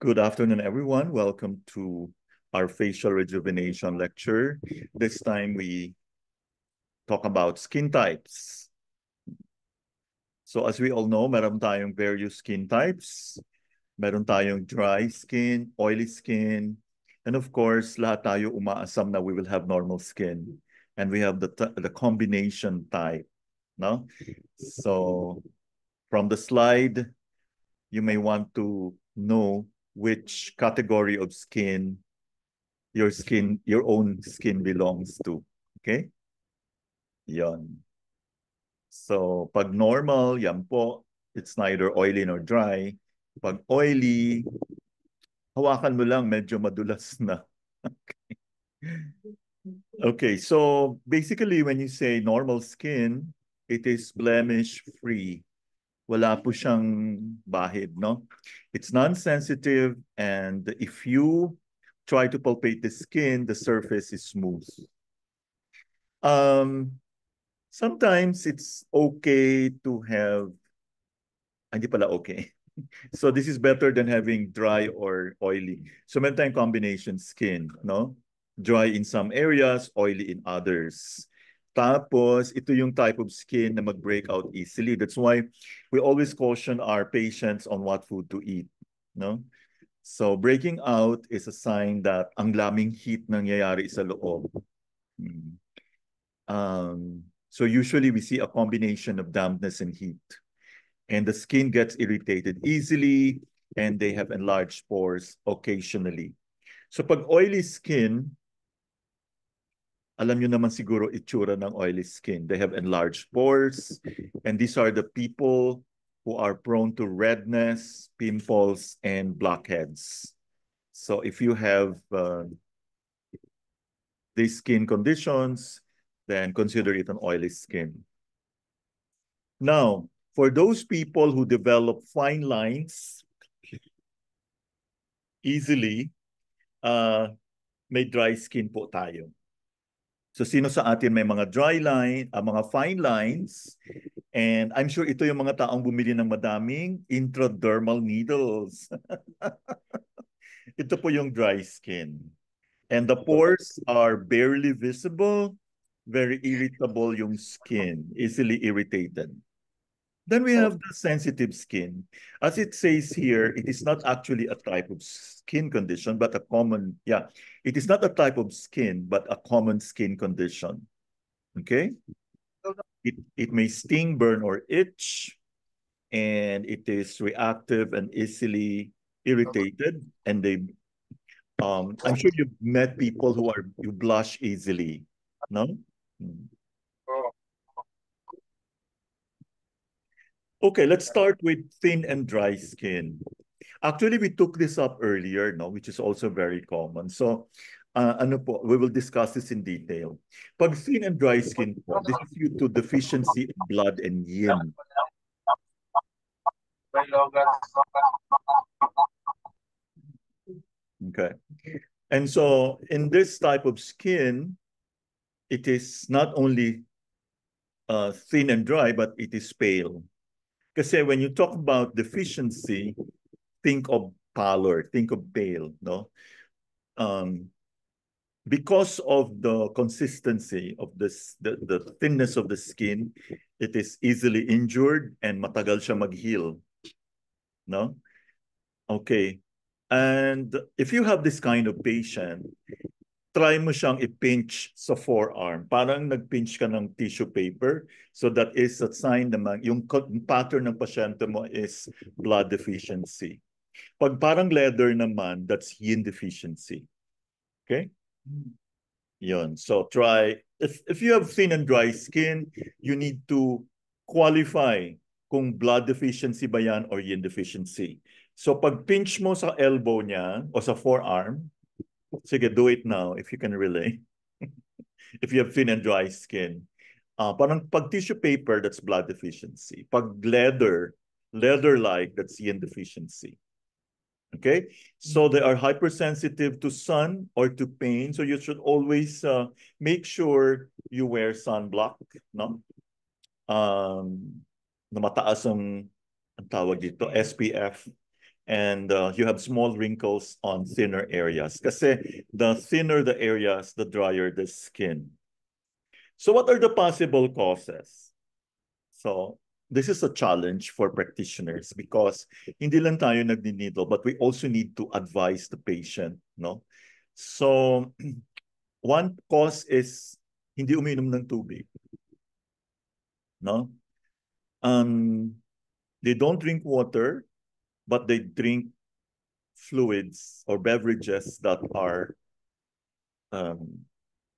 Good afternoon, everyone. Welcome to our facial rejuvenation lecture. This time we talk about skin types. So as we all know, meron tayong various skin types. Meron tayong dry skin, oily skin, and of course, lahat tayo umaasam na we will have normal skin. And we have the combination type, no? So from the slide, you may want to know which category of skin, your own skin belongs to. Okay? Yon. So, pag normal, yan po, it's neither oily nor dry. Pag oily, hawakan mo lang, medyo madulas na. Okay, so basically when you say normal skin, it is blemish-free. Wala po siyang bahid, no? It's non-sensitive, and if you try to palpate the skin, the surface is smooth. Sometimes it's okay to have, hindi pala okay. So this is better than having dry or oily. So meron tayong combination skin, no? Dry in some areas, oily in others. Tapos, ito yung type of skin na mag-break out easily. That's why we always caution our patients on what food to eat, no? So breaking out is a sign that ang laming heat nangyayari sa loob. So usually we see a combination of dampness and heat. And the skin gets irritated easily, and they have enlarged pores occasionally. So pag oily skin, alam nyo naman siguro itsura ng oily skin. They have enlarged pores, and these are the people who are prone to redness, pimples, and blackheads. So if you have these skin conditions, then consider it an oily skin. Now, for those people who develop fine lines easily, may dry skin po tayo. So sino sa atin may mga dry line, mga fine lines, and I'm sure ito yung mga taong bumili ng madaming intradermal needles. Ito po yung dry skin. And the pores are barely visible, very irritable yung skin, easily irritated. Then we have the sensitive skin. As it says here, it is not actually a type of skin condition, but a common, it is not a type of skin, but a common skin condition. Okay? It may sting, burn, or itch, and it is reactive and easily irritated. And I'm sure you've met people you blush easily, no? Okay, let's start with thin and dry skin. Actually, we took this up earlier, no, which is also very common. So, we will discuss this in detail. Pag thin and dry skin po, this is due to deficiency of blood and yin. Okay. And so, in this type of skin, it is not only thin and dry, but it is pale. Kasi when you talk about deficiency, think of pallor, think of pale, no? Because of the consistency of the thinness of the skin, it is easily injured and matagal siya mag-heal, no? Okay. And if you have this kind of patient, try mo siyang i-pinch sa forearm. Parang nag-pinch ka ng tissue paper. So that is a sign naman, yung pattern ng pasyente mo is blood deficiency. Pag parang leather naman, that's yin deficiency. Okay? Yun. So try, if you have thin and dry skin, you need to qualify kung blood deficiency ba yan or yin deficiency. So pag pinch mo sa elbow niya o sa forearm, sige, do it now if you can relay. If you have thin and dry skin. Parang pag tissue paper, that's blood deficiency. Pag leather-like, that's yin deficiency. Okay? So they are hypersensitive to sun or to pain. So you should always make sure you wear sunblock, no? Na mataas ang tawag dito, SPF. and you have small wrinkles on thinner areas. Kasi the thinner the areas, the drier the skin. So what are the possible causes? So this is a challenge for practitioners because hindi lang tayo nagni-needle, but we also need to advise the patient, no? So one cause is hindi uminom ng tubig, no? They don't drink water, but they drink fluids or beverages that are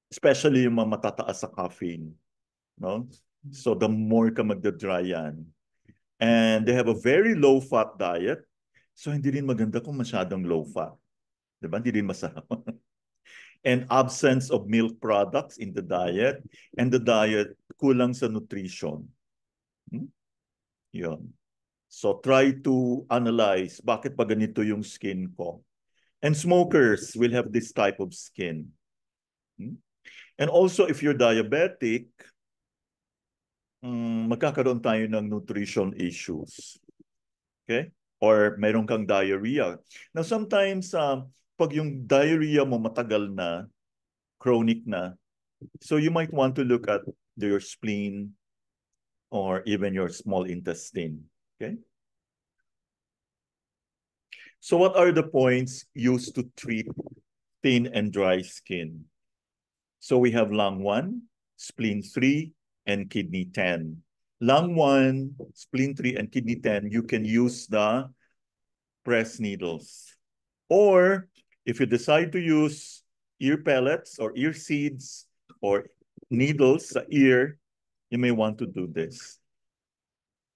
especially yung mga matataas sa caffeine, no? So the more ka magda-dry yan. And they have a very low-fat diet. So hindi rin maganda kung masyadong low-fat. Diba? Hindi rin masarap. And absence of milk products in the diet. And the diet, kulang sa nutrition. Yun. So try to analyze bakit pa ganito yung skin ko. And smokers will have this type of skin. And also if you're diabetic, magkakaroon tayo ng nutrition issues. Okay? Or meron kang diarrhea. Now sometimes, pag yung diarrhea mo matagal na, chronic na, so you might want to look at your spleen or even your small intestine. Okay? So what are the points used to treat thin and dry skin? So we have lung 1, spleen 3, and kidney 10. Lung 1, spleen 3, and kidney 10, you can use the press needles. Or if you decide to use ear pellets or ear seeds or needles sa ear, you may want to do this.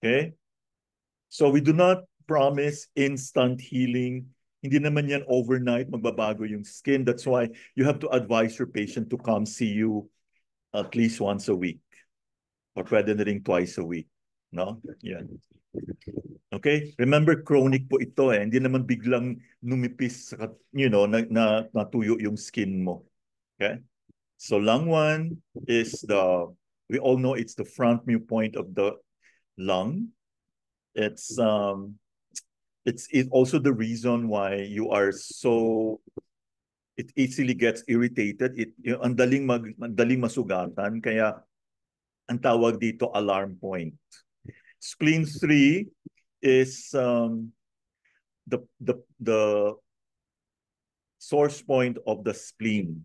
Okay? So we do not promise instant healing. Hindi naman yan overnight magbabago yung skin. That's why you have to advise your patient to come see you at least once a week. Or pwede na rin twice a week. No? Yan. Okay? Remember, chronic po ito eh. Hindi naman biglang numipis, natuyo yung skin mo. Okay? So lung 1 is we all know it's the front view point of the lung. It's also the reason why you are it easily gets irritated. Ang daling masugatan, kaya ang tawag dito alarm point. Spleen 3 is the source point of the spleen.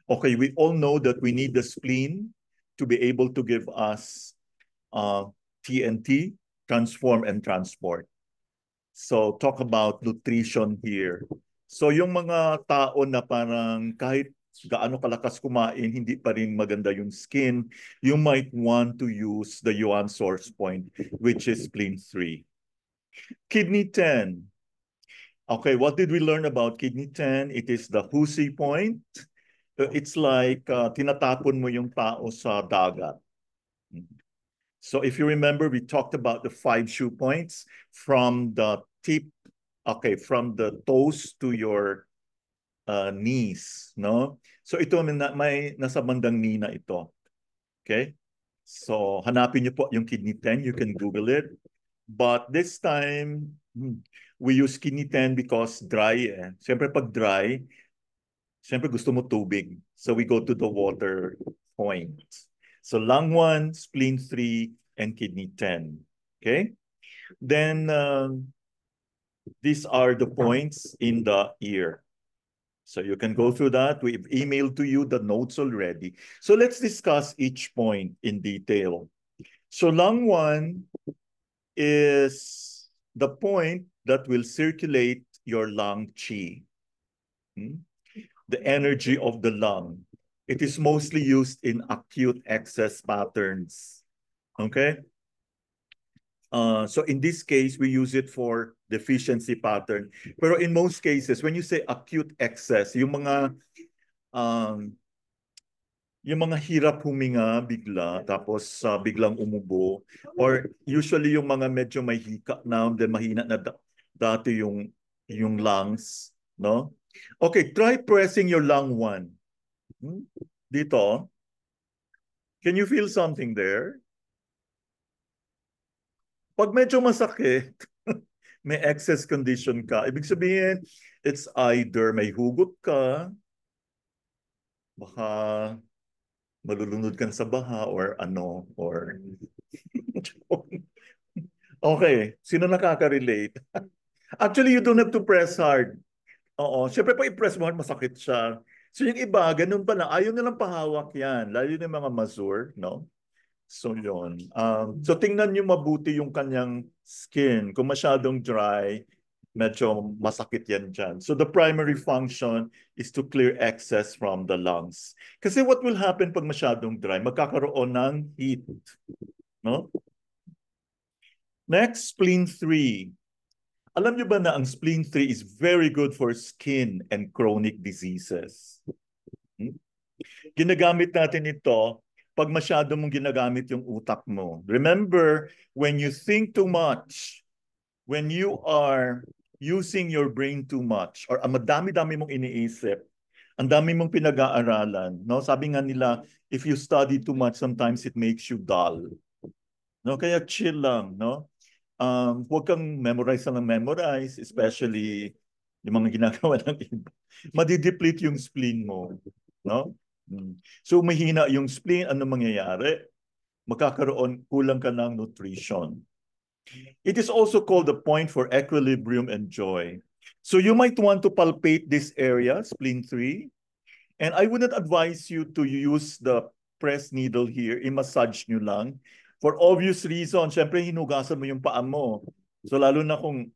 Okay, we all know that we need the spleen to be able to give us TNT, transform and transport. So talk about nutrition here. So yung mga tao na parang kahit gaano kalakas kumain, hindi pa rin maganda yung skin, you might want to use the Yuan source point, which is spleen 3. Kidney 10. Okay, what did we learn about kidney 10? It is the Husi point. It's like tinatapon mo yung tao sa dagat. So if you remember, we talked about the 5 shoe points from the tip, okay, from the toes to your knees, no? So ito may nasa bandang knee na ito. Okay? So hanapin niyo po yung kidney 10, you can Google it. But this time, we use kidney 10 because dry eh. Siyempre pag dry, siyempre gusto mo tubig. So we go to the water point. So lung 1, spleen 3, and kidney 10. Okay? Then these are the points in the ear. So you can go through that. We've emailed to you the notes already. So let's discuss each point in detail. So lung 1 is the point that will circulate your lung qi. The energy of the lung. It is mostly used in acute excess patterns. Okay? So in this case, we use it for deficiency pattern. Pero in most cases, when you say acute excess, yung mga hirap huminga bigla, tapos biglang umubo, or usually yung mga medyo may hika na, then mahina na dati yung lungs, no? Okay, try pressing your lung 1. Dito. Can you feel something there? Pag medyo masakit, may excess condition ka. Ibig sabihin, it's either may hugot ka, baka malulunod ka sa baha or ano, or... Okay, sino nakaka-relate? Actually, you don't have to press hard. Oo, syempre pag i-press mo hard, masakit siya. So yung iba, ganun pa lang, ayaw nilang pahawak yan, lalo yung mga mazur, no? So yun. So tingnan niyo mabuti yung kanyang skin. Kung masyadong dry, medyo masakit yan dyan. So the primary function is to clear excess from the lungs. Kasi what will happen pag masyadong dry? Magkakaroon ng heat. No? Next, spleen 3. Alam niyo ba na ang spleen 3 is very good for skin and chronic diseases? Ginagamit natin ito pag masyado mong ginagamit yung utak mo. Remember, when you think too much, when you are using your brain too much, or ang madami-dami mong iniisip, ang dami mong pinag-aaralan, no? Sabi nga nila, if you study too much, sometimes it makes you dull. No? Kaya chill lang, no? Huwag kang memorize ng memorize, especially yung mga ginagawa ng iba. Madideplete yung spleen mo, no? So mahina yung spleen, ano mangyayari? Magkakaroon, kulang ka ng nutrition. It is also called the point for equilibrium and joy. So you might want to palpate this area, spleen 3, and I would not advise you to use the press needle here, i-massage nyo lang. For obvious reason, syempre hinugasan mo yung paa mo. So lalo na kung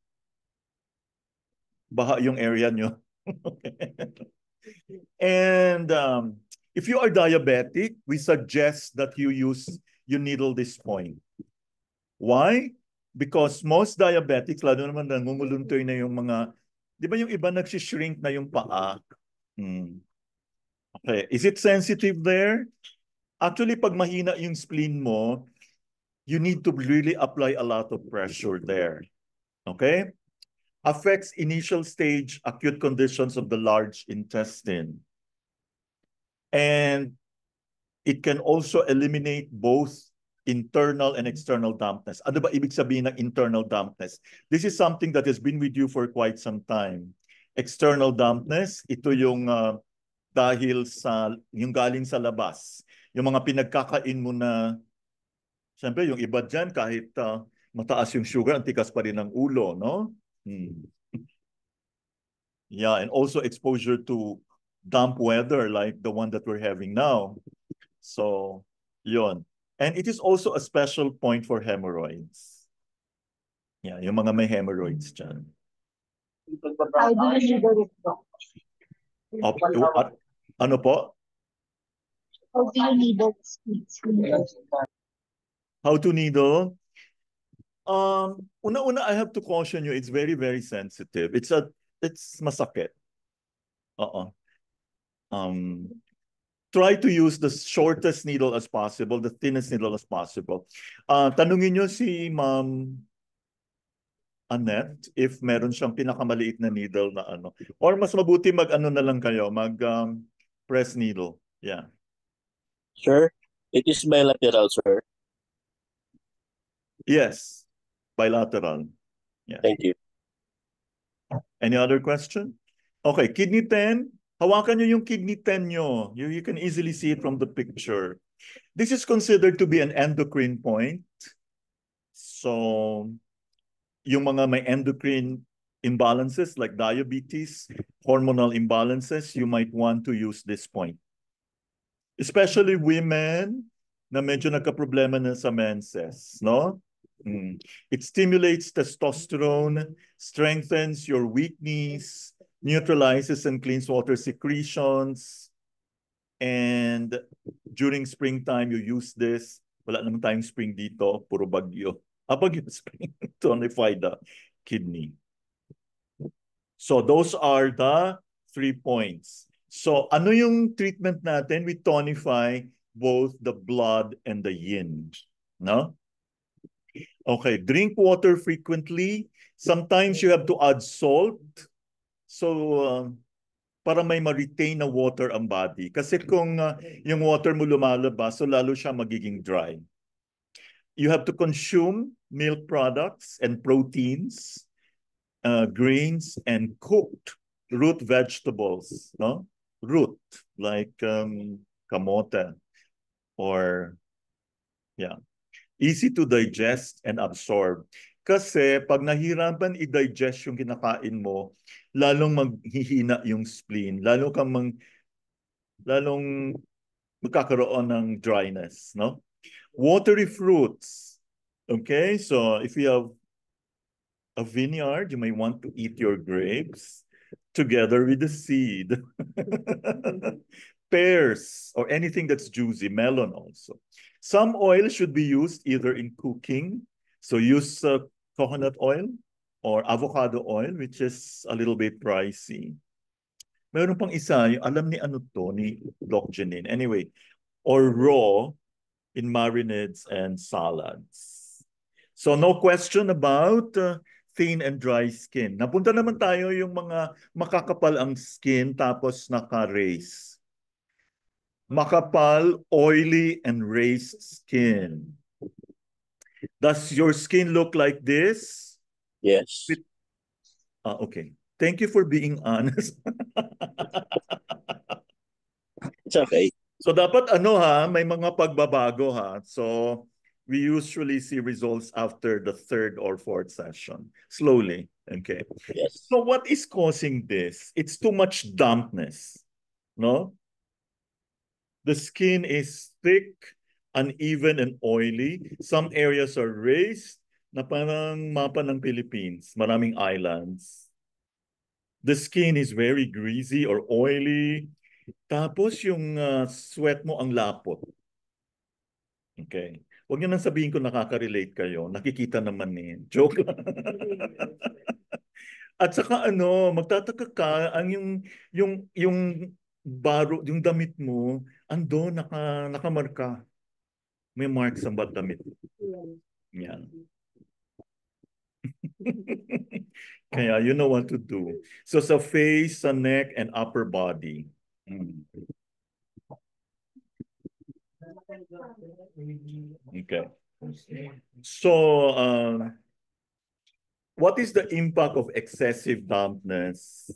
baha yung area nyo. And if you are diabetic, we suggest that you needle this point. Why? Because most diabetics, lalo naman nangunguluntoy na yung mga, di ba yung iba nagsishrink na yung paa? Okay, is it sensitive there? Actually, pag mahina yung spleen mo, you need to really apply a lot of pressure there. Okay? Affects initial stage acute conditions of the large intestine. And it can also eliminate both internal and external dampness. Ano ba ibig sabihin ng internal dampness? This is something that has been with you for quite some time. External dampness, ito yung dahil sa, yung galing sa labas. Yung mga pinagkakain mo na, siyempre yung iba dyan kahit mataas yung sugar, ang tikas pa rin ng ulo, no? Yeah, and also exposure to damp weather like the one that we're having now. So, yun. And it is also a special point for hemorrhoids. Yeah, yung mga may hemorrhoids dyan. I do needle it, Doc. Ano po? How do you needle it? How to needle? Una-una, I have to caution you, it's very, very sensitive. It's masakit. Try to use the shortest needle as possible, the thinnest needle as possible. Tanungin nyo si Ma'am Annette if meron siyang pinakamaliit na needle na ano. Or mas mabuti mag-ano na lang kayo, press needle. Yeah. Sir, it is bilateral, sir. Yes, bilateral. Yeah. Thank you. Any other question? Okay, kidney 10. Hawakan nyo yung kidney 10 nyo. You can easily see it from the picture. This is considered to be an endocrine point. So, yung mga may endocrine imbalances like diabetes, hormonal imbalances, you might want to use this point. Especially women na medyo nagka-problema na sa menses, no? It stimulates testosterone, strengthens your weak knees, neutralizes and cleans water secretions, and during springtime, you use this. Wala naman tayong spring dito, puro bagyo. Bagyo spring, tonify the kidney. So those are the 3 points. So ano yung treatment natin? We tonify both the blood and the yin. No? Okay, drink water frequently. Sometimes you have to add salt. So para may ma-retain na water ang body. Kasi kung yung water mo lumalabas, so lalo siya magiging dry. You have to consume milk products and proteins. grains and cooked root vegetables, no? Root, like kamote or, yeah. Easy to digest and absorb. Kasi pag nahirapan i-digest yung kinakain mo, lalong maghihina yung spleen, lalong magkakaroon ng dryness, no? Watery fruits. Okay, so if you have a vineyard, you may want to eat your grapes together with the seed. Pears or anything that's juicy, melon also. Some oil should be used either in cooking, so use coconut oil or avocado oil, which is a little bit pricey. Meron pang isa, yung alam ni ano to, ni Doc Janine. Anyway, or raw in marinades and salads. So no question about thin and dry skin. Napunta naman tayo yung mga makakapal ang skin tapos naka-raise. Makapal, oily, and raised skin. Does your skin look like this? Yes. Okay. Thank you for being honest. It's okay. So dapat ano ha, may mga pagbabago ha. So we usually see results after the third or fourth session. Slowly. Okay. Yes. So what is causing this? It's too much dampness. No? The skin is thick, uneven, and oily. Some areas are raised na parang mapa ng Philippines. Maraming islands. The skin is very greasy or oily. Tapos yung sweat mo ang lapot. Okay. Huwag niyo nang sabihin ko nakaka-relate kayo. Nakikita naman eh. Joke lang. At saka ano, magtataka ka ang yung baro, yung damit mo, ando nakamarka. May marks ang damit. Yan. Kaya you know what to do. So sa face, sa neck, and upper body. Okay. So, what is the impact of excessive dampness?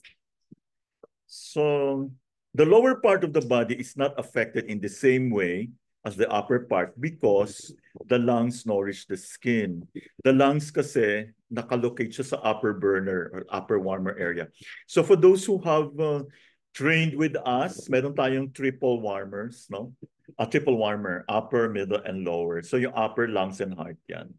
So, the lower part of the body is not affected in the same way as the upper part because the lungs nourish the skin. The lungs kasi nakalocate siya sa upper burner or upper warmer area. So for those who have trained with us, meron tayong triple warmers, no? A triple warmer, upper, middle, and lower. So yung upper, lungs, and heart yan.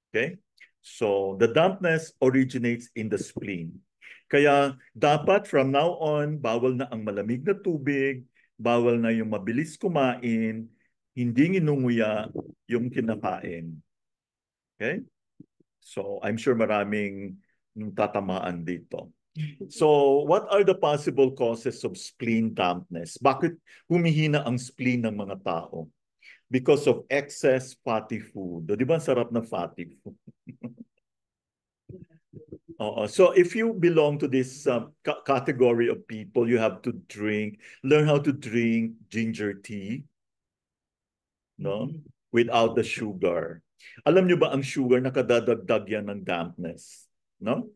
Okay? So the dampness originates in the spleen. Kaya dapat from now on, bawal na ang malamig na tubig, bawal na yung mabilis kumain, hindi nginunguya yung kinakain. Okay? So I'm sure maraming tatamaan dito. So what are the possible causes of spleen dampness? Bakit humihina ang spleen ng mga tao? Because of excess fatty food. Di ba sarap na fatty food? So if you belong to this category of people, you have to learn how to drink ginger tea, no? Without the sugar. Alam nyo ba ang sugar, nakadadagdag yan ng dampness, no?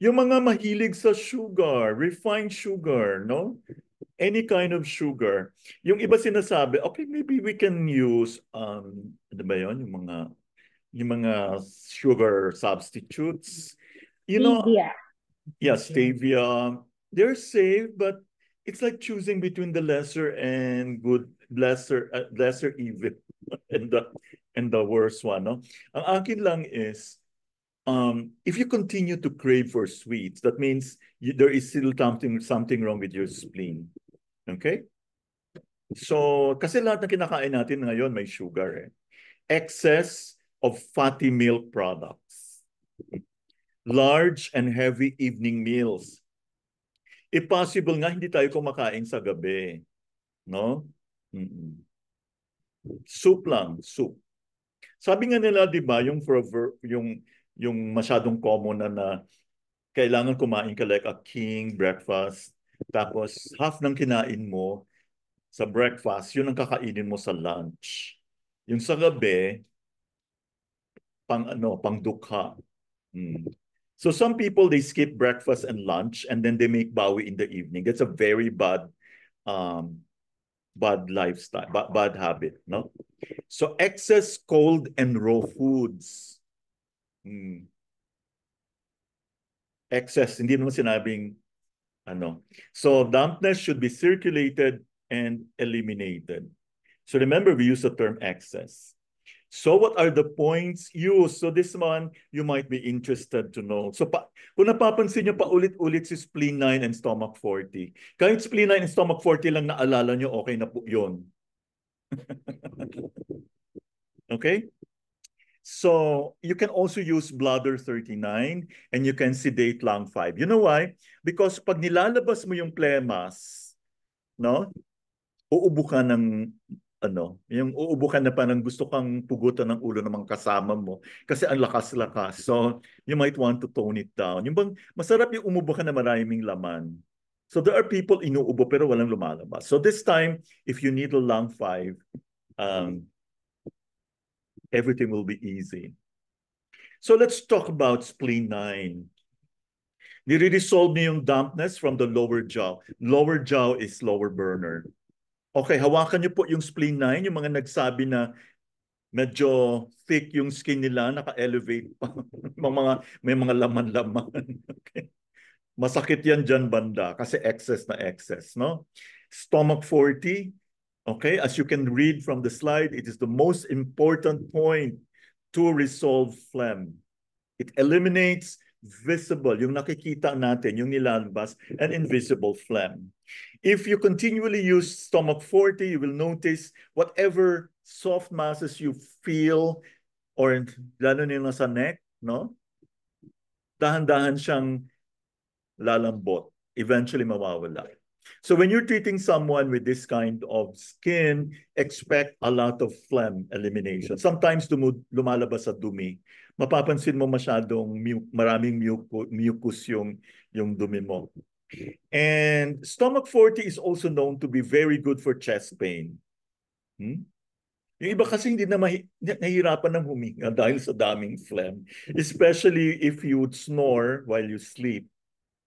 Yung mga mahilig sa sugar, refined sugar, no? Any kind of sugar. Yung iba sinasabi, okay, maybe we can use, ano ba yun? Yung mga sugar substitutes. You know, Stevia. yeah, stevia. They're safe, but it's like choosing between the lesser and good, lesser evil, and the worst one. No, ang akin lang is, if you continue to crave for sweets, that means there is still something wrong with your spleen. Okay? So, kasi lahat ng kinakain natin ngayon may sugar eh. Excess of fatty milk products. Large and heavy evening meals. If possible nga, hindi tayo kumakain sa gabi. No? Soup lang, soup. Sabi nga nila, di ba, yung masyadong common na kailangan kumain ka like a king breakfast, tapos half ng kinain mo sa breakfast, yun ang kakainin mo sa lunch. Yung sa gabi, pang dukha. So some people, they skip breakfast and lunch and then they make bawi in the evening. That's a very bad lifestyle, bad habit, no? So excess cold and raw foods. Excess, hindi naman sinabing ano. So dampness should be circulated and eliminated. So remember, we use the term excess. So what are the points used? So this one, you might be interested to know. So kung napapansin nyo, paulit-ulit si spleen 9 and stomach 40. Kahit spleen 9 and stomach 40 lang naalala nyo, okay na po yun. Okay? So you can also use bladder 39 and you can sedate lung 5. You know why? Because pag nilalabas mo yung plemas, no? Uubo ka ng yung uubo ka na parang gusto kang pugutan ng ulo ng mga kasama mo kasi ang lakas-lakas. So you might want to tone it down. Yung bang masarap yung umubo ka na maraming laman. So there are people inuubo pero walang lumalabas. So this time, if you need a lung 5, everything will be easy. So let's talk about spleen 9. Nire-resolve niyo yung dampness from the lower jaw. Lower jaw is lower burner. Okay, hawakan niyo po yung spleen 9, yung mga nagsabi na medyo thick yung skin nila, naka-elevate pa. may mga laman-laman. Okay. Masakit yan dyan banda kasi excess na excess, no? Stomach 40, okay, as you can read from the slide, it is the most important point to resolve phlegm. It eliminates visible, yung nakikita natin, yung nilalabas, and invisible phlegm. If you continually use stomach 40, you will notice whatever soft masses you feel, or lalo nila sa neck, no? Dahan-dahan siyang lalambot. Eventually mawawala. So when you're treating someone with this kind of skin, expect a lot of phlegm elimination. Sometimes lumalabas sa dumi. Mapapansin mo masyadong maraming mucus yung dumi mo. And stomach 40 is also known to be very good for chest pain. Yung iba kasi hindi na nahihirapan ng huminga dahil sa daming phlegm. Especially if you would snore while you sleep.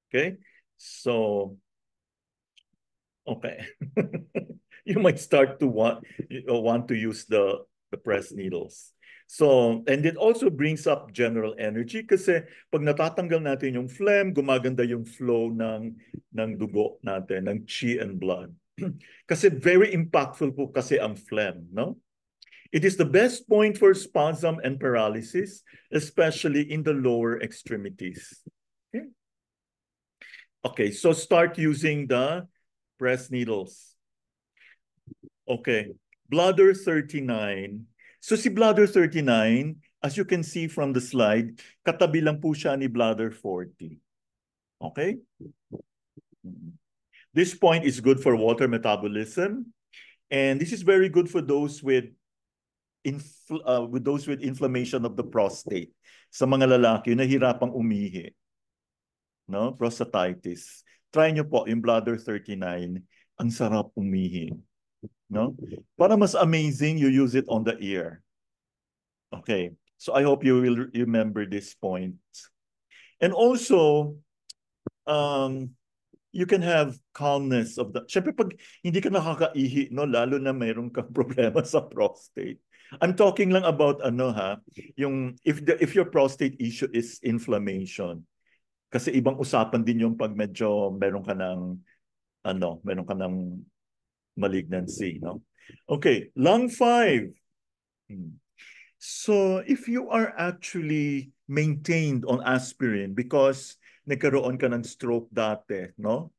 Okay? So, okay. You might start to want to use the press needles. So, and it also brings up general energy kasi pag natatanggal natin yung phlegm, gumaganda yung flow ng dugo natin, ng chi and blood. Kasi very impactful po kasi ang phlegm, no? It is the best point for spasm and paralysis, especially in the lower extremities. Okay, okay, so start using the press needles. Okay, bladder 39. So si bladder 39, as you can see from the slide, katabi lang po siya ni bladder 40. Okay? This point is good for water metabolism. And this is very good for those with inflammation of the prostate. Sa mga lalaki, nahirapang umihi. No? Prostatitis. Try nyo po yung bladder 39. Ang sarap umihi. No? Para mas amazing, you use it on the ear. Okay. So I hope you will remember this point. And also, you can have calmness of the... Siyempre, pag hindi ka nakakaihi, no, lalo na mayroon kang problema sa prostate. I'm talking lang about yung if your prostate issue is inflammation. Kasi ibang usapan din yung pag medyo meron ka ng malignancy, no? Okay, lung 5. So if you are actually maintained on aspirin because nagkaroon ka ng stroke dati, no?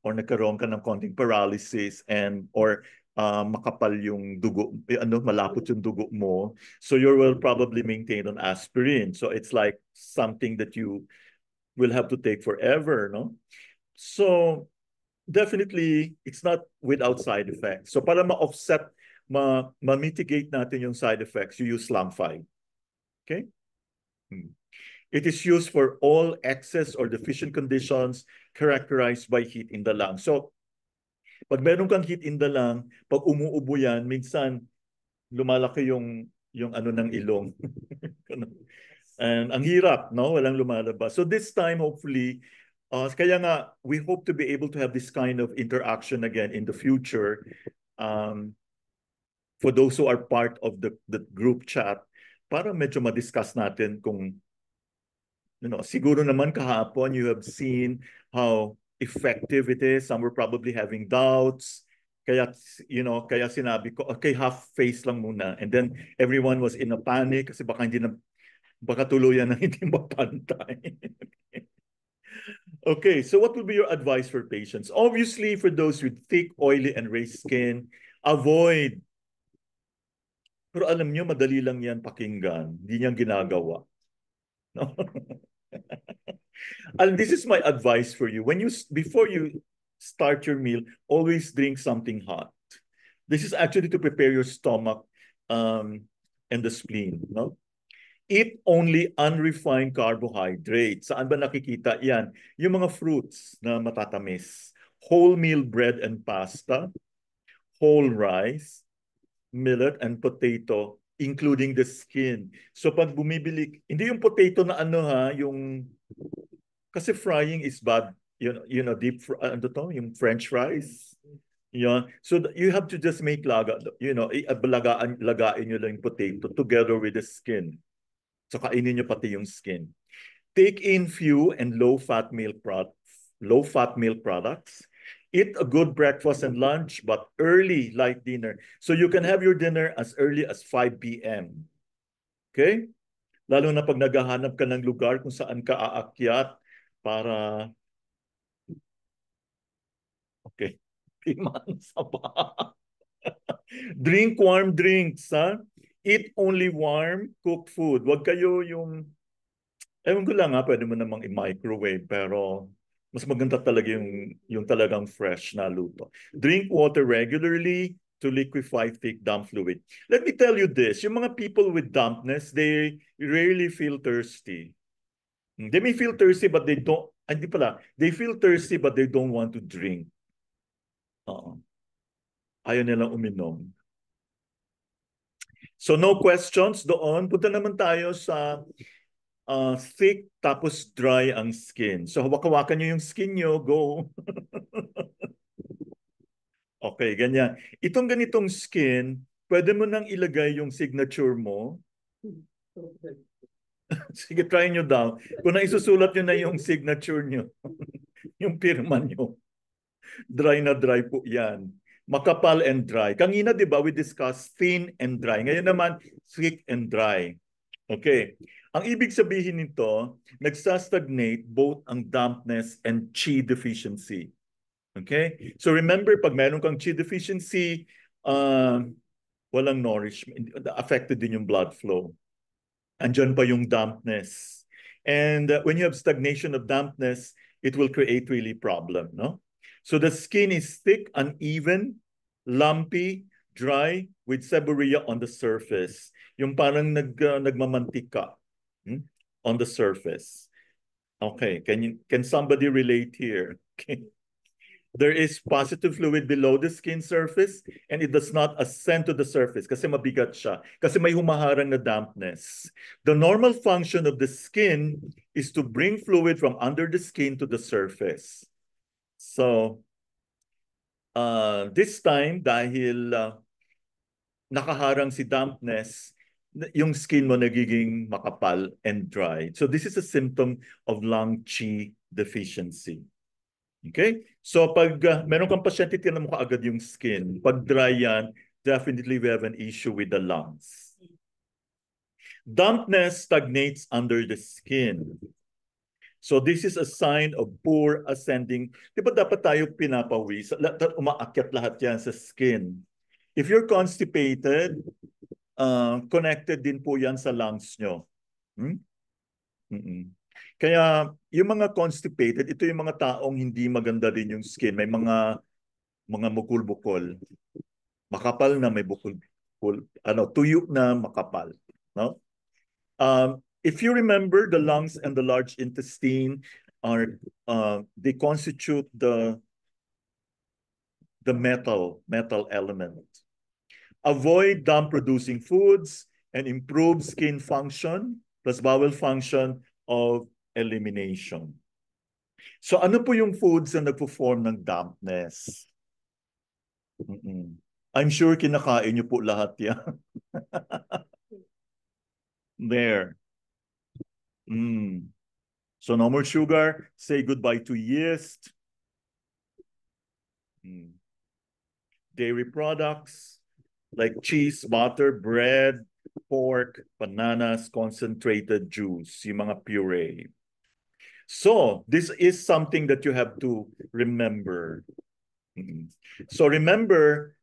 Or nagkaroon ka ng konting paralysis or makapal yung dugo, malapot yung dugo mo, so you will probably maintain on aspirin. So it's like something that you will have to take forever, no? So definitely, it's not without side effects. So para ma-offset, ma-mitigate natin yung side effects, you use lung 5. Okay? It is used for all excess or deficient conditions characterized by heat in the lung. So, pag meron kang heat in the lung, pag umuubo yan, minsan lumalaki yung ng ilong. And ang hirap, no? Walang lumalabas. So this time, hopefully, kaya nga, we hope to be able to have this kind of interaction again in the future. For those who are part of the group chat, para medyo ma-discuss natin kung, siguro naman kahapon you have seen how effective it is. Some were probably having doubts. Kaya, kaya sinabi ko, okay, half face lang muna. And then everyone was in a panic kasi baka tuluyan na hindi mapantay. Okay, so what would be your advice for patients? Obviously, for those with thick, oily, and raised skin, avoid. Pero alam nyo, madali lang yan pakinggan. Hindi niyan ginagawa. No? And this is my advice for you. Before you start your meal, always drink something hot. This is actually to prepare your stomach and the spleen. No? Eat only unrefined carbohydrates. Saan ba nakikita yan? Yung mga fruits na matatamis. Wholemeal bread and pasta, whole rice, millet and potato, including the skin. So pag bumibili, hindi yung potato na kasi frying is bad. Yung French fries. Yeah. So you have to just make lagain nyo lang yung potato together with the skin. So kainin nyo pati yung skin. Take in few and low-fat meal products. Eat a good breakfast and lunch, but early light dinner. So you can have your dinner as early as 5 p.m. Okay? Lalo na pag naghahanap ka ng lugar kung saan ka aakyat para... Okay. Drink warm drinks, ha? Eat only warm cooked food. Huwag kayo yung... Ewan ko lang pwede mo namang i-microwave, pero mas maganda talaga yung talagang fresh na luto. Drink water regularly to liquefy thick damp fluid. Let me tell you this, yung mga people with dampness, they rarely feel thirsty. They may feel thirsty but they don't, hindi pala, they feel thirsty but they don't want to drink. Ayaw nilang uminom. So no questions doon. Punta naman tayo sa thick tapos dry ang skin. So hawak-hawakan nyo yung skin nyo, go. Okay, ganyan. Itong ganitong skin, pwede mo nang ilagay yung signature mo. Sige, try nyo daw. Kung naisusulat nyo na yung signature nyo, yung pirma nyo, dry na dry po yan. Makapal and dry. Kanina, di ba, we discussed thin and dry. Ngayon naman, thick and dry. Okay. Ang ibig sabihin nito, nagsastagnate both ang dampness and qi deficiency. Okay? So remember, pag meron kang qi deficiency, walang nourishment. Affected din yung blood flow. Andyan pa yung dampness. And when you have stagnation of dampness, it will create really problem, no? So the skin is thick, uneven, lumpy, dry, with seborrhea on the surface. Yung parang nagmamantika on the surface. Okay, can somebody relate here? Okay. There is positive fluid below the skin surface and it does not ascend to the surface kasi mabigat siya. Kasi may humaharang na dampness. The normal function of the skin is to bring fluid from under the skin to the surface. So, this time, dahil nakaharang si dampness, yung skin mo nagiging makapal and dry. So this is a symptom of lung qi deficiency. Okay? So pag meron kang pasyente, tinan mo kaagad yung skin. Pag dry yan, definitely we have an issue with the lungs. Dampness stagnates under the skin. So this is a sign of poor ascending. Di ba dapat tayo pinapawis? Umaakyat lahat yan sa skin. If you're constipated, connected din po yan sa lungs nyo. Kaya yung mga constipated, ito yung mga taong hindi maganda din yung skin. May mga bukol-bukol. Makapal na may bukol-bukol. Tuyo na makapal. No? If you remember, the lungs and the large intestine they constitute the metal element. Avoid damp-producing foods and improve skin function. plus bowel function of elimination. So ano po yung foods na nagpo-form ng dampness? I'm sure kinakain niyo po lahat yan. There. So no more sugar. Say goodbye to yeast. Dairy products like cheese, butter, bread, pork, bananas, concentrated juice, yung mga puree. So this is something that you have to remember. So remember,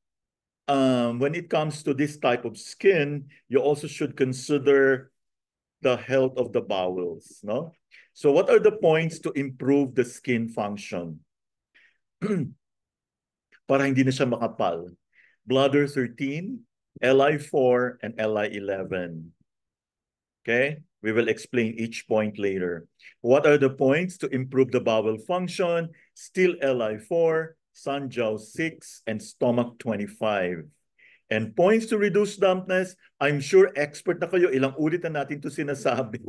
when it comes to this type of skin, you also should consider the health of the bowels, no? So what are the points to improve the skin function? Para hindi na siya makapal. Bladder 13, LI4, and LI11. Okay? We will explain each point later. What are the points to improve the bowel function? Still LI4, Sanjiao 6, and stomach 25. And points to reduce dampness, I'm sure expert na kayo. Ilang ulit na natin ito sinasabi.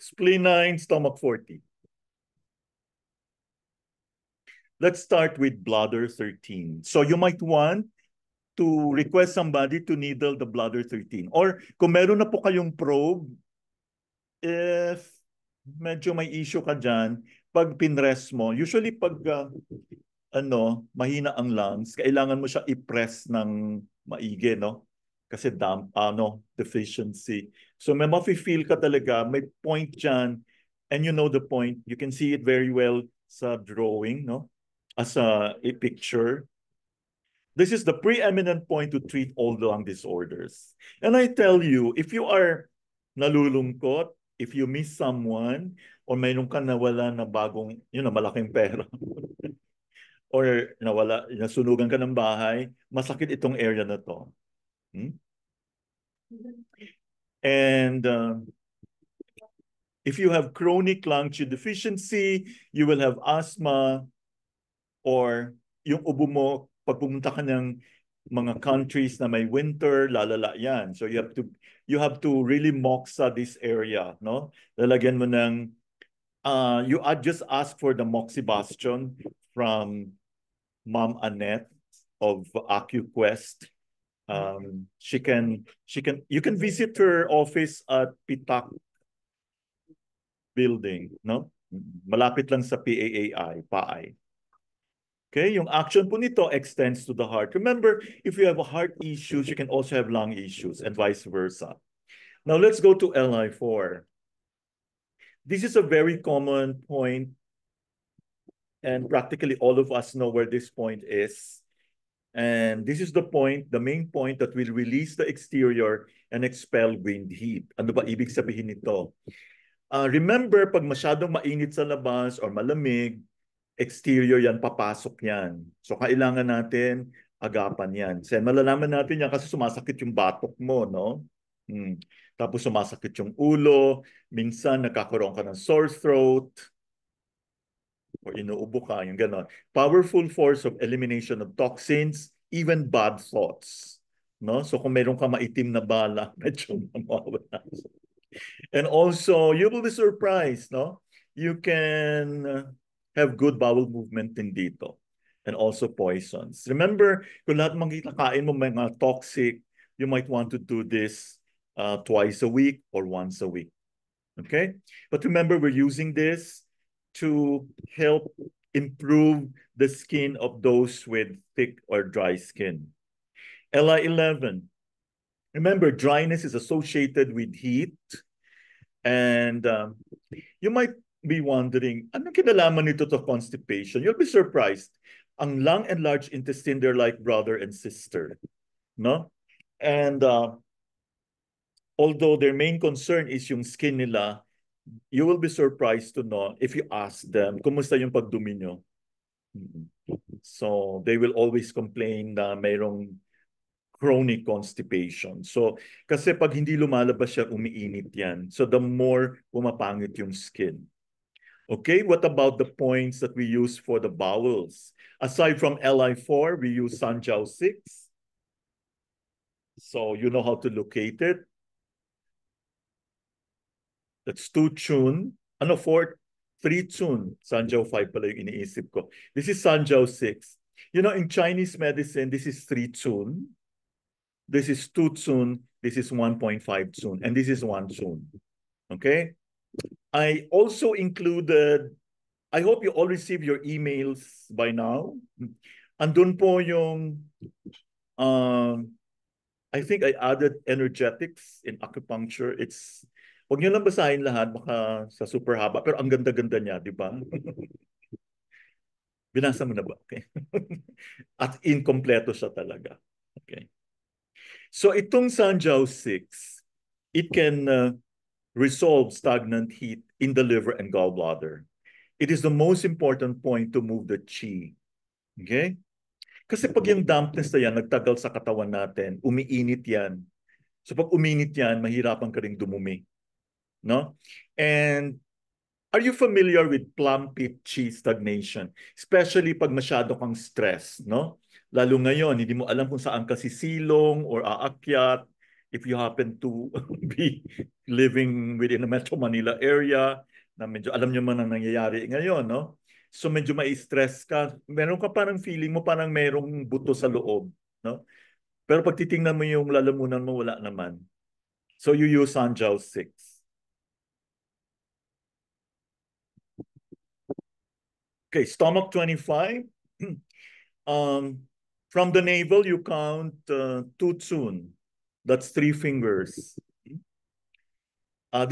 Spleen 9, stomach 40. Let's start with bladder 13. So you might want to request somebody to needle the bladder 13. Or kung meron na po kayong probe, if medyo may issue ka dyan, pag pinrest mo, usually pag mahina ang lungs, kailangan mo siya i-press ng maigi, no? Kasi deficiency. So may mafe-feel ka talaga, may point dyan, and you know the point. You can see it very well sa drawing, no? As a picture. This is the preeminent point to treat all lung disorders. And I tell you, if you are nalulungkot, if you miss someone, or mayroon ka nawala na bagong, malaking pera, or nasunugan ka ng bahay, masakit itong area na to. And if you have chronic lung deficiency, you will have asthma, or yung ubo mo, pag pumunta ka ng mga countries na may winter, lalala yan. So you have to really moxa this area, no? Lalagyan mo ng you just ask for the Moxibustion from Ma'am Annette of AcuQuest. You can visit her office at Pitak building, no? Malapit lang sa PAI. Okay, yung action po nito extends to the heart. Remember, if you have heart issues, you can also have lung issues and vice versa. Now let's go to LI4. This is a very common point, and practically all of us know where this point is. And this is the point, the main point that will release the exterior and expel wind heat. Ano ba ibig sabihin nito? Remember, pag masyadong mainit sa labas or malamig, exterior yan, papasok yan. So kailangan natin agapan yan. So malalaman natin yan kasi sumasakit yung batok mo, no? Tapos sumasakit yung ulo, minsan nagkakaroon ka ng sore throat, o inuubo ka, yung gano'n. Powerful force of elimination of toxins, even bad thoughts. No? So kung meron ka maitim na bala, medyo mawawala. And also, you will be surprised, no? You can have good bowel movement din dito. And also poisons. Remember, kung lahat makikakain mo mga toxic, you might want to do this twice a week or once a week. Okay? But remember, we're using this to help improve the skin of those with thick or dry skin. LI11. Remember, dryness is associated with heat. And you might be wondering, anong kinalaman nito to constipation? You'll be surprised. Ang lung and large intestine, they're like brother and sister. No? And although their main concern is yung skin nila, you will be surprised to know if you ask them, kumusta yung pagdumi nyo? So they will always complain na mayroong chronic constipation. So, kasi pag hindi lumalabas siya, umiinit yan. So, the more pumapangit yung skin. Okay, what about the points that we use for the bowels? Aside from LI4, we use Sanjiao 6. So, you know how to locate it. That's 2 Chun. 3 Chun. Sanjiao 5 pala yung iniisip ko. This is Sanjiao 6. You know, in Chinese medicine, this is 3 Chun. This is 2 Chun. This is 1.5 Chun. And this is 1 Chun. Okay? I also included, I hope you all receive your emails by now. Andun po yung, I think I added energetics in acupuncture. Huwag nyo lang basahin lahat, baka sa super haba. Pero ang ganda-ganda niya, di ba? Binasa mo na ba? Okay. At inkompleto siya talaga. Okay. So itong Sanjiao 6, it can resolve stagnant heat in the liver and gallbladder. It is the most important point to move the qi. Okay? Kasi pag yung dampness na yan, nagtagal sa katawan natin, umiinit yan. So pag uminit yan, mahirapan ka rin dumumi. No? And are you familiar with plum pit chi stagnation? Especially pag masyado kang stress, no? Lalo ngayon, hindi mo alam kung saan ka sisilong or aakyat. If you happen to be living within the Metro Manila area, na medyo alam nyo man ang nangyayari ngayon, no? So medyo mai-stress ka. Meron ka parang feeling mo parang merong buto sa loob, no? Pero pag titingnan mo yung lalamunan mo, wala naman. So you use Sanjiao 6. Okay, stomach 25. From the navel, you count 2 Chun. That's 3 fingers.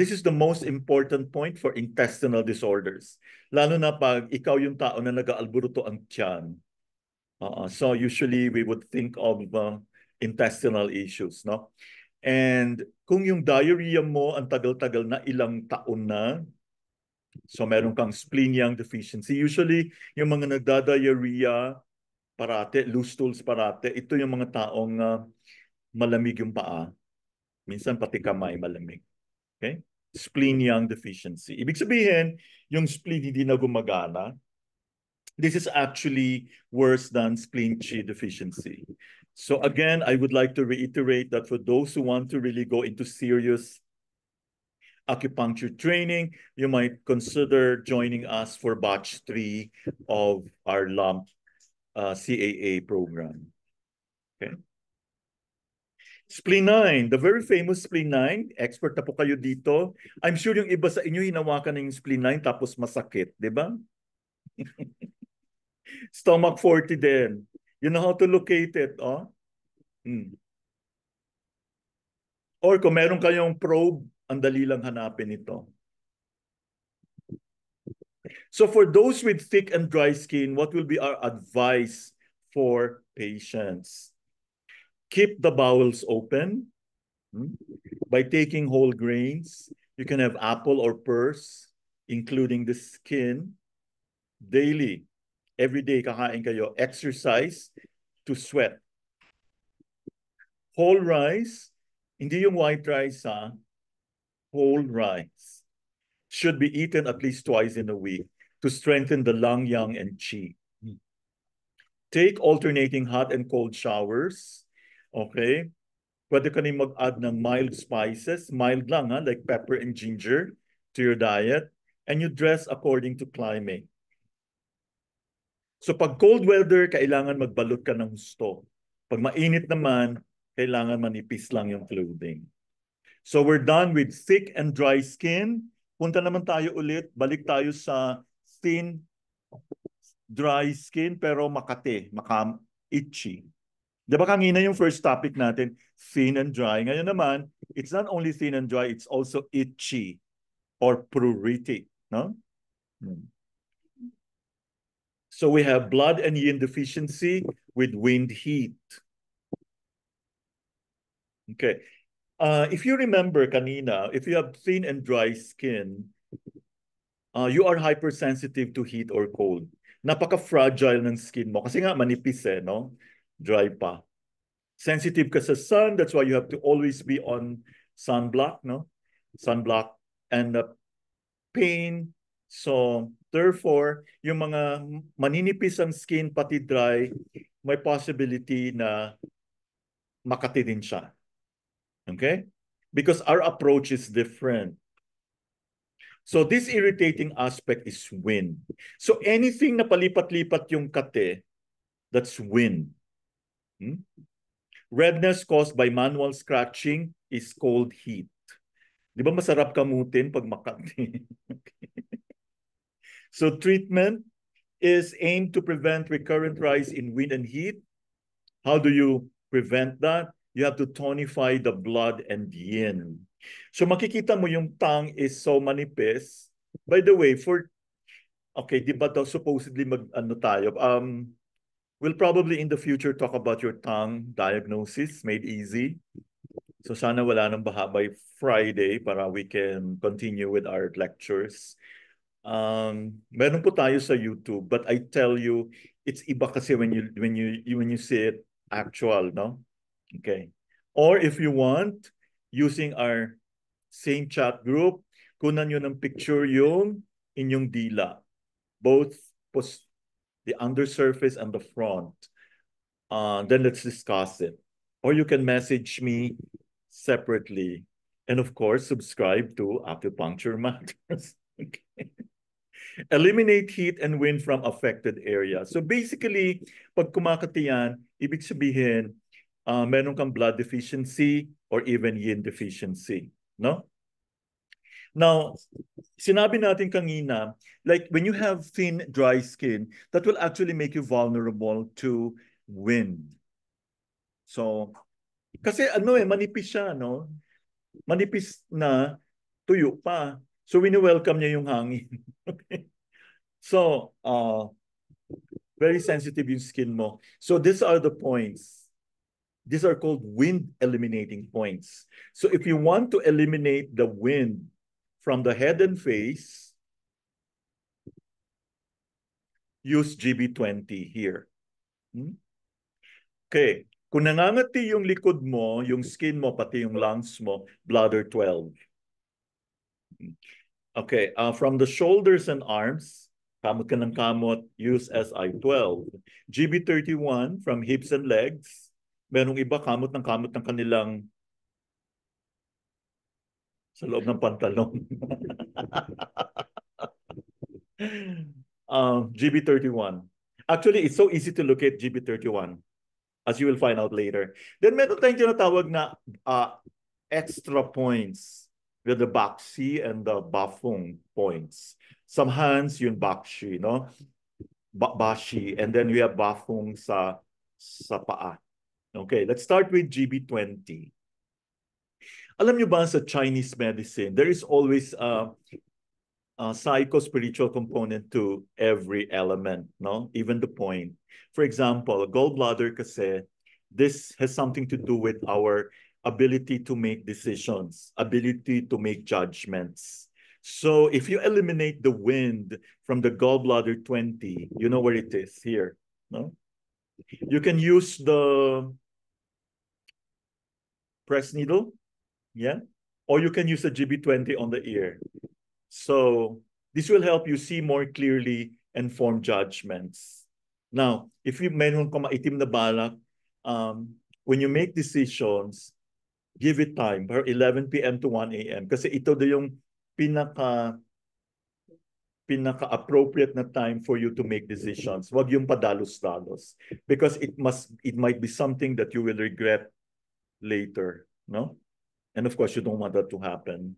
This is the most important point for intestinal disorders. Lalo na pag ikaw yung tao na nag-aalburuto ang tiyan. So usually we would think of intestinal issues, no? And kung yung diarrhea mo ang tagal-tagal na, ilang taon na, so meron kang spleen yang deficiency. Usually yung mga nagda-diarrhea parate, loose stools parate, ito yung mga taong malamig yung paa. Minsan pati kamay malamig. Okay? Spleen yang deficiency. Ibig sabihin, yung spleen hindi na gumagana. This is actually worse than spleen qi deficiency. So again, I would like to reiterate that for those who want to really go into serious acupuncture training, you might consider joining us for batch 3 of our LUMP CAA program. Okay. Spleen 9, the very famous Spleen 9, expert na po kayo dito. I'm sure yung iba sa inyo hinawakan ng Spleen 9 tapos masakit, di ba? Stomach 40 din. You know how to locate it, oh? Or kung meron kayong probe, ang dali lang hanapin ito. So for those with thick and dry skin, what will be our advice for patients? Keep the bowels open by taking whole grains. You can have apple or pears, including the skin. Daily, every day kakain kayo. Exercise to sweat. Whole rice, hindi yung white rice, ha? Whole rice should be eaten at least twice in a week to strengthen the lung, yang, and qi. Take alternating hot and cold showers. Okay? Pwede ka rin mag-add ng mild spices, mild lang, ha? Like pepper and ginger to your diet. And you dress according to climate. So pag cold weather, kailangan magbalot ka ng husto. Pag mainit naman, kailangan manipis lang yung clothing. So we're done with thick and dry skin. Punta naman tayo ulit, balik tayo sa thin, dry skin, pero makate, itchy. Di ba kanina yung first topic natin, thin and dry. Ngayon naman, it's not only thin and dry, it's also itchy or pruritic. No? So we have blood and yin deficiency with wind heat. Okay. If you remember kanina, if you have thin and dry skin, you are hypersensitive to heat or cold. Napaka-fragile ng skin mo. Kasi nga manipis no? Dry pa. Sensitive ka sa sun, that's why you have to always be on sunblock, no? Sunblock and pain. So, therefore, yung mga maninipis ang skin, pati dry, may possibility na makati din siya. Okay? Because our approach is different. So this irritating aspect is wind. So anything na palipat-lipat yung kate, that's wind. Redness caused by manual scratching is cold heat. Di ba masarap kamutin pag makati? So treatment is aimed to prevent recurrent rise in wind and heat. How do you prevent that? You have to tonify the blood and yin. So makikita mo yung tongue is so manipis. By the way, okay, di ba supposedly ano tayo? We'll probably in the future talk about your tongue diagnosis made easy. So sana wala nang baha by Friday para we can continue with our lectures. Meron po tayo sa YouTube, but I tell you, it's iba kasi when you see it actual, no? Okay. Or if you want, using our same chat group, kunan nyo ng picture yung inyong dila. Both the undersurface and the front. Then let's discuss it. Or you can message me separately. And of course, subscribe to Acupuncture Matters. Okay. Eliminate heat and wind from affected areas. So basically, pag kumakati yan, ibig sabihin, meron kang blood deficiency or even yin deficiency, no? Now, sinabi natin kanina, like when you have thin, dry skin, that will actually make you vulnerable to wind. So, kasi manipis siya, no? Manipis na, tuyo pa. So, wini-welcome niya yung hangin. Okay? So, very sensitive yung skin mo. So, these are the points. These are called wind eliminating points. So, if you want to eliminate the wind from the head and face, use GB20 here. Okay. Kung nangangati yung likod mo, yung skin mo, pati yung lungs mo, bladder 12. Okay. From the shoulders and arms, kamot ka ng kamot, use SI12. GB31 from hips and legs. Merong iba kamot ng kanilang sa loob ng pantalon. GB31. Actually, it's so easy to locate GB31, as you will find out later. Then meron tayong tinatawag na extra points with the Bakshi and the Bafung points. Some hands, yung Bakshi, no? Bashi. And then we have Bafung sa paa. Okay, let's start with GB20. Alam nyo ba sa Chinese medicine, there is always a psycho-spiritual component to every element, no? Even the point. For example, gallbladder kasi, this has something to do with our ability to make decisions, ability to make judgments. So if you eliminate the wind from the gallbladder 20, you know where it is, here, no? You can use the press needle, yeah? Or you can use a GB20 on the ear. So this will help you see more clearly and form judgments. Now, if you meron ka maitim na balak, when you make decisions, give it time, per 11 p.m. to 1 a.m. Kasi ito daw yung pinaka-appropriate na time for you to make decisions. Wag yung padalos-dalos. Because it might be something that you will regret later, no? And of course, you don't want that to happen.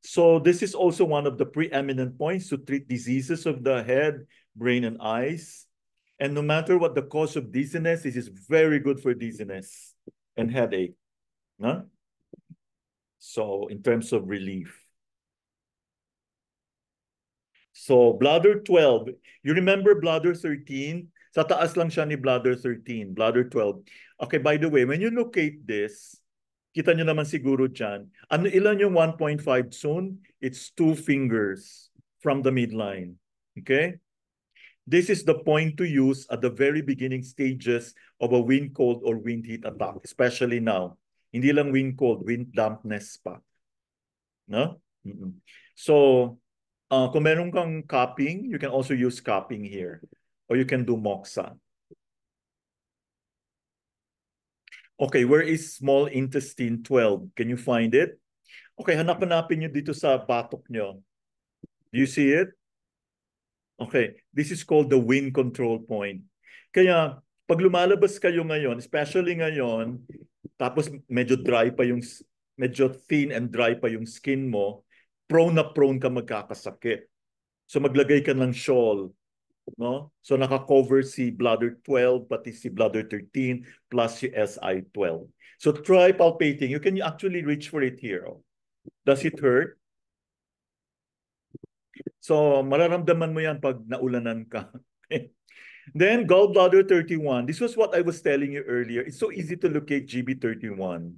So this is also one of the preeminent points to treat diseases of the head, brain, and eyes. And no matter what the cause of dizziness, this is very good for dizziness and headache. No? So in terms of relief. So bladder 12, you remember bladder 13? Sa taas lang siya ni bladder 13, bladder 12. Okay, by the way, when you locate this, kita nyo naman siguro dyan. Ilan yung 1.5 soon? It's 2 fingers from the midline. Okay? This is the point to use at the very beginning stages of a wind cold or wind heat attack, especially now. Hindi lang wind cold, wind dampness pa. No? So, kung meron kang cupping, you can also use cupping here. Or you can do moxa. Okay, where is small intestine 12? Can you find it? Okay, hanap-hanapin nyo dito sa batok nyo. Do you see it? Okay, this is called the wind control point. Kaya pag lumalabas kayo ngayon, especially ngayon, tapos medyo dry pa yung, medyo thin and dry pa yung skin mo, prone ka magkakasakit. So maglagay ka ng shawl, no? So naka-cover si bladder 12, pati si bladder 13, plus si SI12. So try palpating. You can actually reach for it here. Oh. Does it hurt? So mararamdaman mo yan pag naulanan ka. Then gallbladder 31. This was what I was telling you earlier. It's so easy to locate GB31.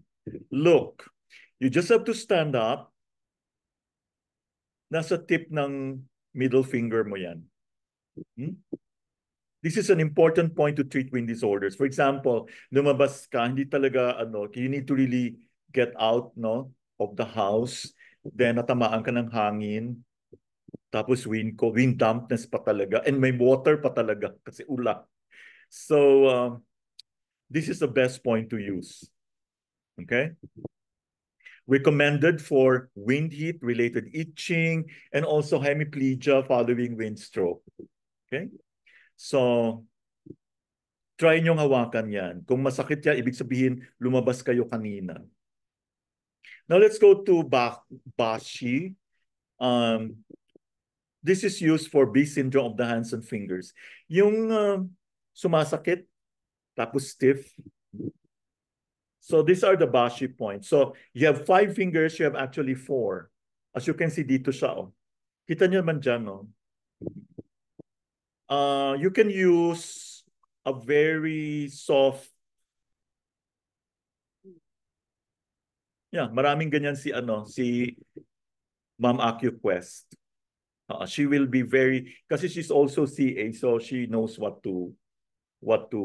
Look, you just have to stand up. Nasa tip ng middle finger mo yan. This is an important point to treat wind disorders. For example, lumabas ka, hindi talaga, you need to really get out, no, of the house. Then natamaan ka ng hangin. Tapos wind dampness pa talaga. And may water pa talaga kasi ulan. So this is the best point to use. Okay? Recommended for wind heat related itching and also hemiplegia following wind stroke. Okay? So try nyong hawakan yan. Kung masakit yan, ibig sabihin lumabas kayo kanina. Now let's go to Bashi. This is used for B syndrome of the hands and fingers. Yung sumasakit, tapos stiff. So these are the Bashi points. So you have 5 fingers, you have actually 4. As you can see dito siya. Oh. Kita nyo naman dyan. Oh. You can use a very soft. Yeah, maraming ganyan si Ma'am AcuQuest. She will be very, kasi she's also CA, so she knows what to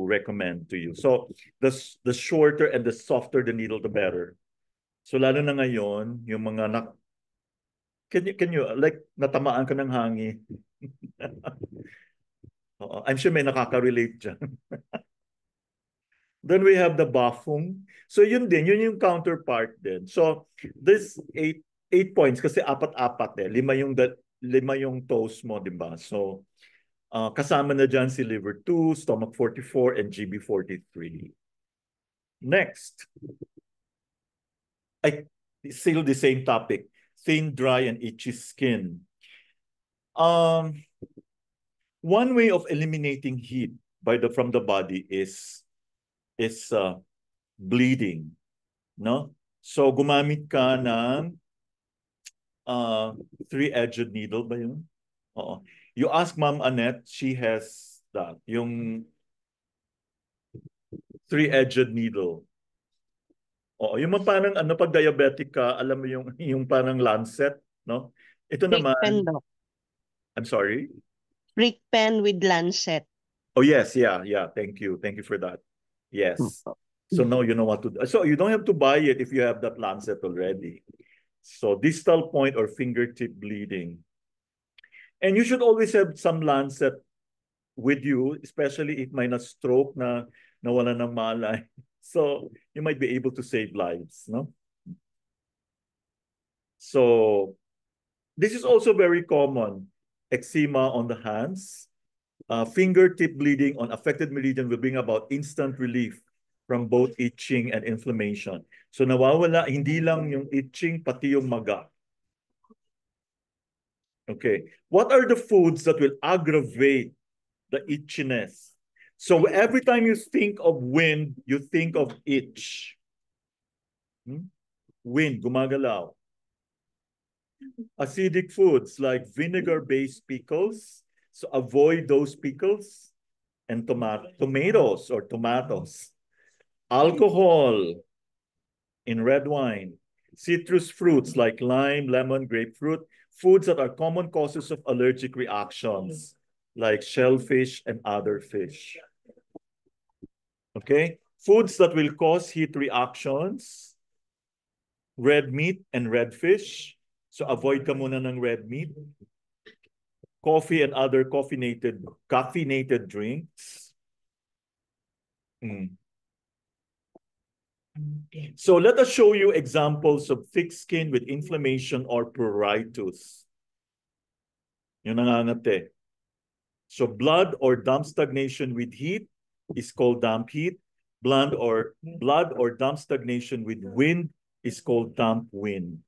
recommend to you. So the shorter and the softer the needle, the better. So lalo na ngayon, yung mga can you like natamaan ka ng hangin? I'm sure may nakaka-relate dyan. Then we have the Bafung. So yun din, yun yung counterpart din. So this 8 points kasi apat-apat eh. Lima yung toes mo, di ba? So kasama na dyan si liver 2, stomach 44, and GB 43. Next. Still the same topic. Thin, dry, and itchy skin. One way of eliminating heat from the body is bleeding, no? So gumamit ka ng 3-edged needle ba yun? Oo. You ask Ma'am Annette, she has that, yung 3-edged needle. Oo, yung parang pag diabetic ka, alam mo yung parang lancet, no? Ito Brick naman, pen, Doc. I'm sorry? Brick pen with lancet. Oh yes, yeah. Thank you for that. Yes. So now you know what to do. So you don't have to buy it if you have that lancet already. So distal point or fingertip bleeding. And you should always have some lancet with you, especially if may na-stroke na nawala ng malay. So you might be able to save lives, no? So this is also very common. Eczema on the hands. Fingertip bleeding on affected meridian will bring about instant relief from both itching and inflammation. So nawawala, hindi lang yung itching, pati yung maga. Okay. What are the foods that will aggravate the itchiness? So every time you think of wind, you think of itch. Wind, gumagalaw. Acidic foods like vinegar-based pickles. So avoid those pickles. And tomatoes or tomatoes. Alcohol in red wine. Citrus fruits like lime, lemon, grapefruit. Foods that are common causes of allergic reactions like shellfish and other fish. Okay? Foods that will cause heat reactions. Red meat and red fish. So avoid ka muna ng red meat. Coffee and other caffeinated drinks. So let us show you examples of thick skin with inflammation or pruritus. Yung nangangate. So blood or damp stagnation with heat is called damp heat. Blood or damp stagnation with wind is called damp wind.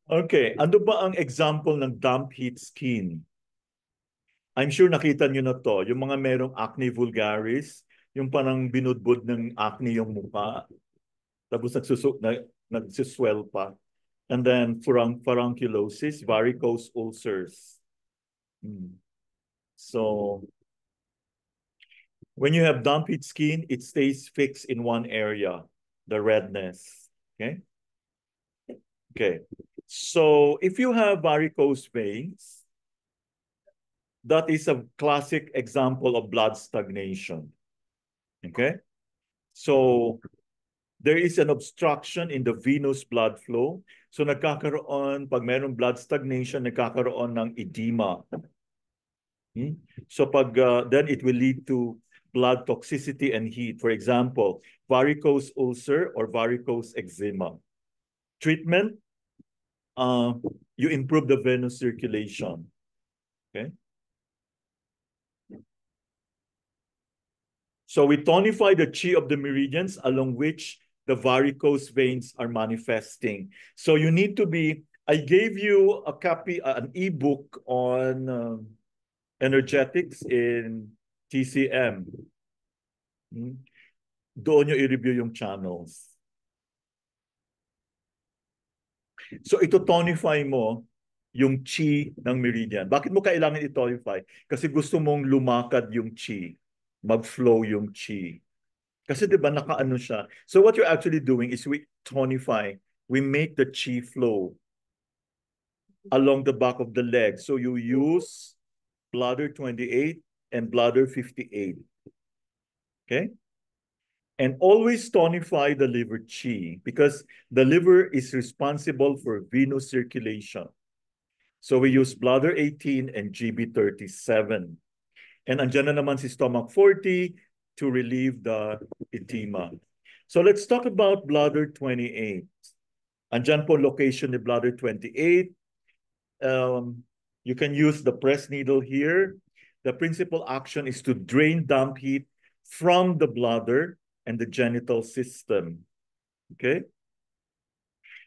Okay, ano ba ang example ng damp heat skin? I'm sure nakita nyo na to, yung mga merong acne vulgaris, yung parang binudbud ng acne yung mukha, tapos nagsuswell pa. And then furunculosis, varicose ulcers. So, when you have damp heat skin, it stays fixed in one area, the redness. Okay? Okay. So, if you have varicose veins, that is a classic example of blood stagnation. Okay? So, there is an obstruction in the venous blood flow. So, nagkakaroon, pag mayroong blood stagnation, nagkakaroon ng edema. So, then it will lead to blood toxicity and heat. For example, varicose ulcer or varicose eczema. Treatment, you improve the venous circulation. Okay? So we tonify the chi of the meridians along which the varicose veins are manifesting. So you need to be, I gave you a copy, an ebook on energetics in TCM. Doon nyo i-review yung channels. So ito tonify mo yung chi ng meridian. Bakit mo kailangan i-tonify? Kasi gusto mong lumakad yung chi, mag-flow yung chi. Kasi 'di ba nakaano siya. So what you're actually doing is we tonify. We make the chi flow along the back of the leg. So you use bladder 28 and bladder 58. Okay? And always tonify the liver chi because the liver is responsible for venous circulation. So we use bladder 18 and GB 37. And andyan na naman si stomach 40 to relieve the edema. So let's talk about bladder 28. Andyan po location ni bladder 28. You can use the press needle here. The principal action is to drain damp heat from the bladder and the genital system. Okay?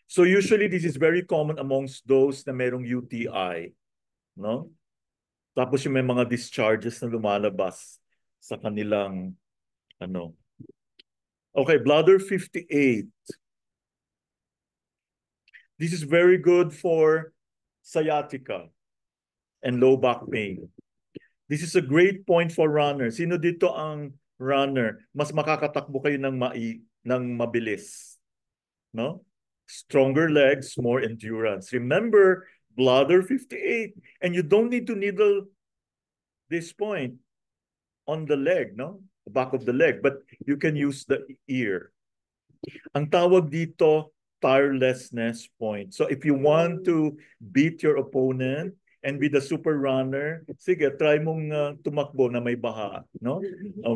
So usually this is very common amongst those na merong UTI. No? Tapos yung may mga discharges na lumalabas sa kanilang ano. Okay, bladder 58. This is very good for sciatica and low back pain. This is a great point for runners. Sino dito ang runner? Mas makakatakbo kayo ng mabilis. No? Stronger legs, more endurance. Remember, bladder 58. And you don't need to needle this point on the leg, no? The back of the leg. But you can use the ear. Ang tawag dito, tirelessness point. So if you want to beat your opponent and be the super runner, sige, try mong tumakbo na may baha, no?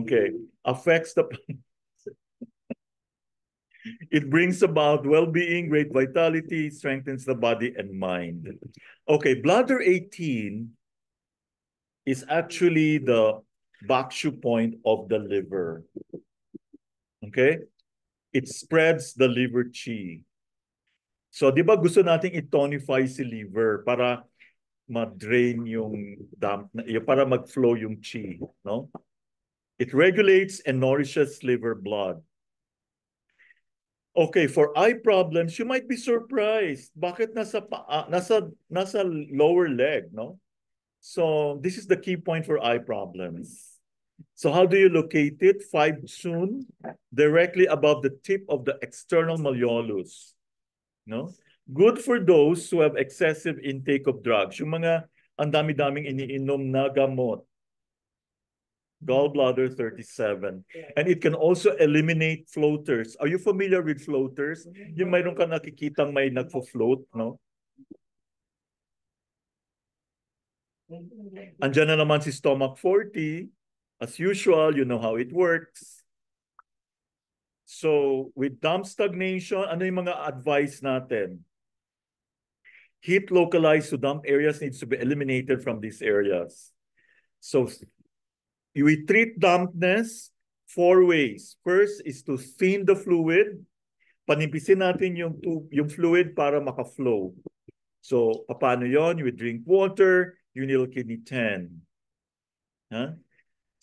Okay. Affects the... It brings about well-being, great vitality, strengthens the body and mind. Okay, bladder 18 is actually the bakshu point of the liver. Okay? It spreads the liver chi. So, di ba gusto nating i-tonify si liver para ma-drain yung damp, para mag-flow yung chi, no? It regulates and nourishes liver blood. Okay, for eye problems, you might be surprised. Bakit nasa lower leg, no? So, this is the key point for eye problems. So, how do you locate it? 5 soon, directly above the tip of the external malleolus. No? Good for those who have excessive intake of drugs. Yung mga ang dami-daming iniinom na gamot. Gallbladder 37. And it can also eliminate floaters. Are you familiar with floaters? Yung mayroon ka nakikitang may nagfo-float, no? Andyan na naman si stomach 40. As usual, you know how it works. So, with damp stagnation, ano yung mga advice natin? Heat localized to damp areas needs to be eliminated from these areas. So we treat dampness 4 ways. First is to thin the fluid. Panipisin natin yung fluid para maka-flow. So, paano yon? You drink water, you need kidney 10. Huh?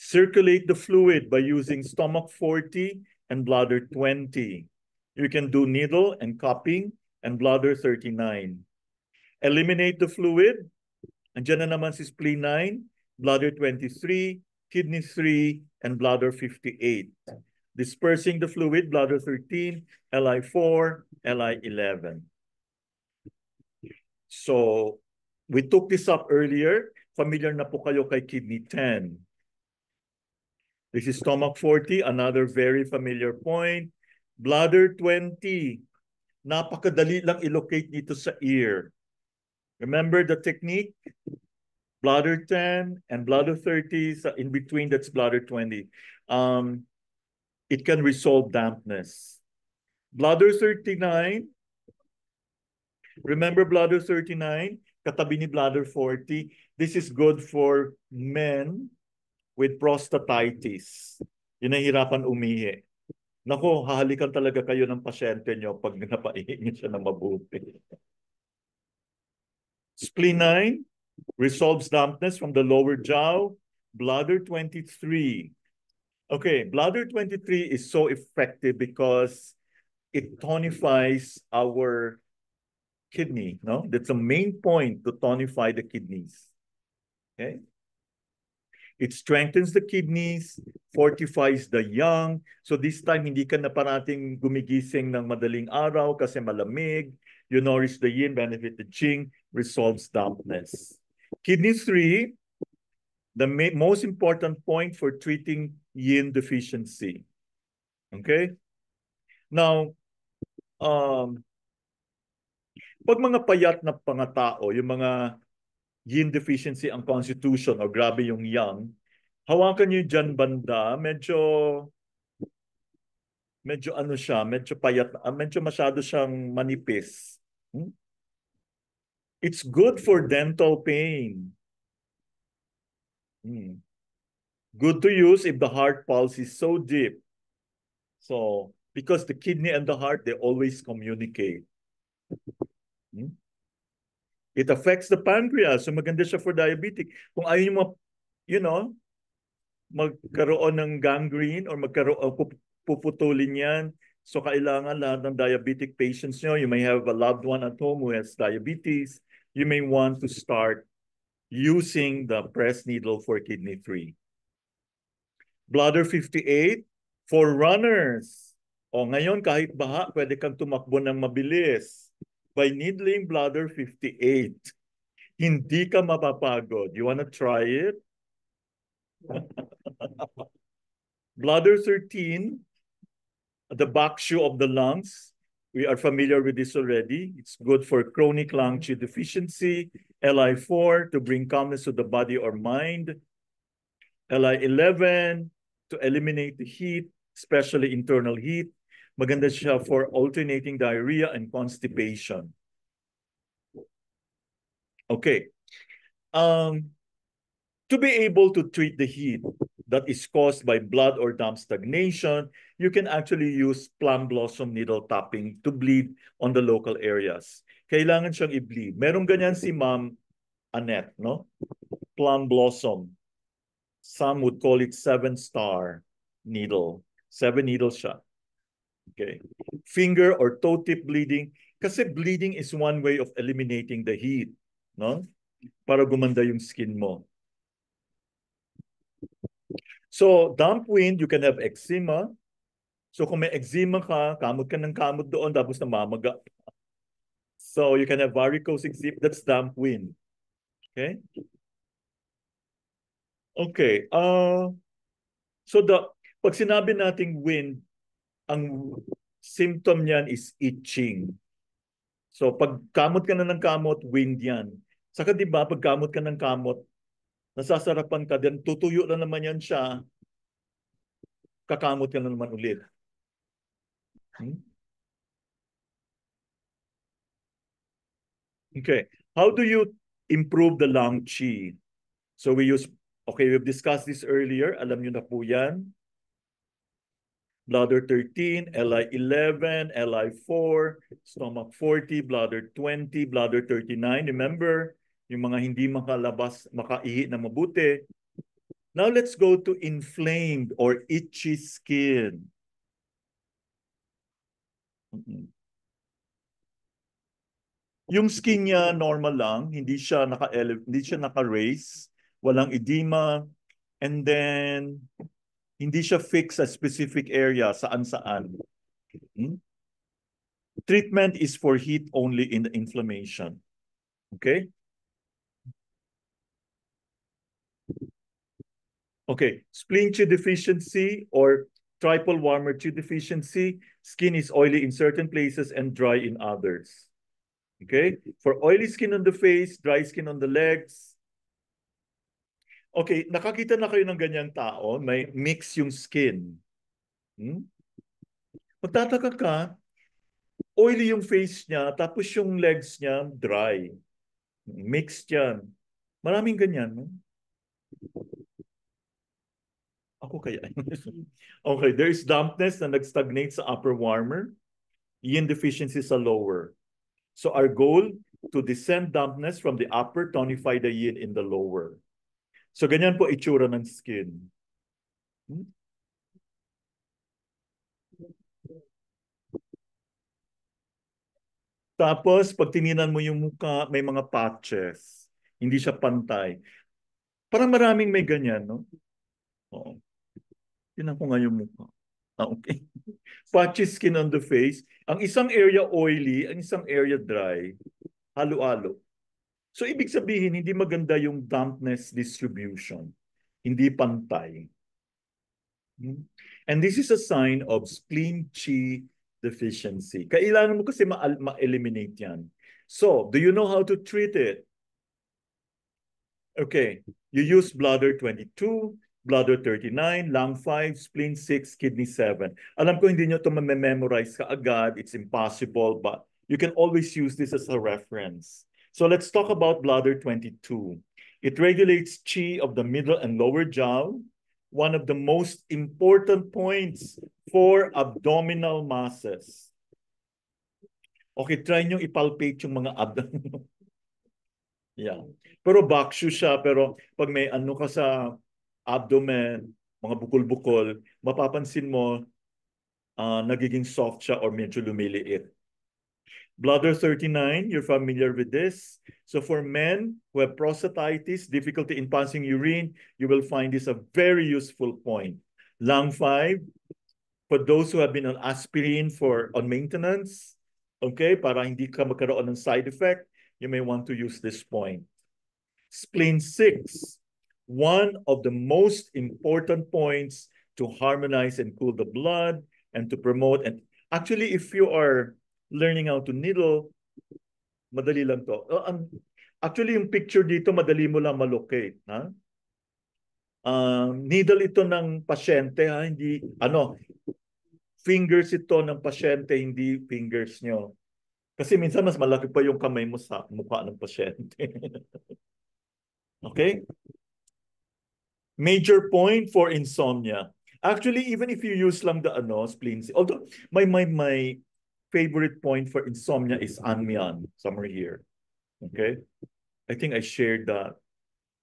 Circulate the fluid by using stomach 40 and bladder 20. You can do needle and cupping and bladder 39. Eliminate the fluid. Andiyan na naman si spleen 9, bladder 23, kidney 3, and bladder 58. Dispersing the fluid, bladder 13, LI4, LI11. So, we took this up earlier. Familiar na po kayo kay kidney 10. This is stomach 40, another very familiar point. Bladder 20. Napakadali lang ilocate dito sa ear. Remember the technique? Bladder 10 and bladder 30, so in between that's bladder 20. It can resolve dampness. Bladder 39, remember bladder 39? Katabi ni bladder 40. This is good for men with prostatitis. Yung nahihirapan umihi. Nako, hahalikan talaga kayo ng pasyente nyo pag napaihi siya ng mabuti. Spleen 9 resolves dampness from the lower jaw. Bladder 23. Okay, bladder 23 is so effective because it tonifies our kidney, no? That's a main point to tonify the kidneys. Okay? It strengthens the kidneys, fortifies the young. So this time, hindi ka na parating gumigising ng madaling araw kasi malamig. You nourish the yin, benefit the qing, resolves dampness. Kidney 3, the most important point for treating yin deficiency. Okay? Now, pag mga payat na pangatao, yung mga yin deficiency ang constitution o grabe yung yang, hawakan nyo dyan banda, medyo ano siya, medyo payat, medyo masyado siyang manipis. It's good for dental pain. Good to use if the heart pulse is so deep. So, because the kidney and the heart, they always communicate. It affects the pancreas. So maganda siya for diabetic. Kung ayaw mo, magkaroon ng gangrene or puputulin yan. So kailangan lahat ng diabetic patients nyo, you may have a loved one at home who has diabetes, you may want to start using the press needle for kidney 3. Bladder 58, for runners. O ngayon kahit baha, pwede kang tumakbo ng mabilis. By needling bladder 58, hindi ka mapapagod. You wanna try it? Bladder 13, the back shoe of the lungs. We are familiar with this already. It's good for chronic lung qi deficiency. LI4, to bring calmness to the body or mind. LI11, to eliminate the heat, especially internal heat. Maganda siya for alternating diarrhea and constipation. Okay. To be able to treat the heat that is caused by blood or dump stagnation, you can actually use plum blossom needle tapping to bleed on the local areas. Kailangan siyang i-bleed. Merong ganyan si Ma'am Annette, no? Plum blossom. Some would call it 7-star needle. 7 needles siya. Okay. Finger or toe tip bleeding. Kasi bleeding is one way of eliminating the heat, no? Para gumanda yung skin mo. So, damp wind, you can have eczema. So, kung may eczema ka ng kamot doon, tapos namamaga. So, you can have varicose eczema. That's damp wind. Okay? Okay. So, pag sinabi nating wind, ang symptom niyan is itching. So, pag kamot ka na ng kamot, wind yan. Saka diba, pag kamot ka ng kamot, nasasarapan ka din, tutuyo na naman yan siya, kakamot ka na naman ulit. Okay. How do you improve the lung qi? So we use, okay, we've discussed this earlier. Alam niyo na po yan. Bladder 13, LI 11, LI 4, stomach 40, bladder 20, bladder 39. Remember, yung mga hindi makalabas, makaihi na mabuti. Now let's go to inflamed or itchy skin. Yung skin niya normal lang, hindi siya naka-raise, walang edema, and then hindi siya fixed sa specific area saan-saan. Treatment is for heat only in the inflammation. Okay? Okay, spleen qi deficiency or triple warmer qi deficiency, skin is oily in certain places and dry in others. Okay, for oily skin on the face, dry skin on the legs. Okay, nakakita na kayo ng ganyang tao, may mix yung skin. Magtataka ka, oily yung face niya, tapos yung legs niya dry. Mixed yan. Maraming ganyan. No? Ako kaya. Okay, there is dampness na nag-stagnate sa upper warmer, yin deficiency sa lower. So our goal, to descend dampness from the upper, tonify the yin in the lower. So ganyan po itsura ng skin. Tapos, pag tininan mo yung mukha, may mga patches. Hindi siya pantay. Parang maraming may ganyan, no? Oo. Tinan ko nga yung mukha. Okay. Patchy skin on the face. Ang isang area oily, ang isang area dry. Halo-halo. So, ibig sabihin, hindi maganda yung dampness distribution. Hindi pantay. And this is a sign of spleen qi deficiency. Kailangan mo kasi ma-eliminate yan. So, do you know how to treat it? Okay, you use bladder 22, bladder 39, lung 5, spleen 6, kidney 7. Alam ko hindi nyo ito memorize kaagad. It's impossible, but you can always use this as a reference. So let's talk about bladder 22. It regulates qi of the middle and lower jaw, one of the most important points for abdominal masses. Okay, try nyo ipalpate yung mga abdomen. Yeah. Pero bakshu siya, pero pag may ano ka sa abdomen, mga bukol-bukol, mapapansin mo nagiging soft siya or medyo lumiliit. Bladder 39, you're familiar with this. So for men who have prostatitis, difficulty in passing urine, you will find this a very useful point. Lung 5, for those who have been on aspirin on maintenance, okay, para hindi ka magkaroon ng side effect, you may want to use this point. Spleen 6, one of the most important points to harmonize and cool the blood and to promote. And actually, if you are learning how to needle, madali lang to. Actually, yung picture dito, madali mo lang malocate. Ha? Needle ito ng pasyente, ha? Hindi, fingers ito ng pasyente, hindi fingers nyo. Kasi minsan mas malaki pa yung kamay mo sa mukha ng pasyente. Okay? Major point for insomnia. Actually, even if you use lang the spleen, although my favorite point for insomnia is Anmian, somewhere here. Okay? I think I shared that.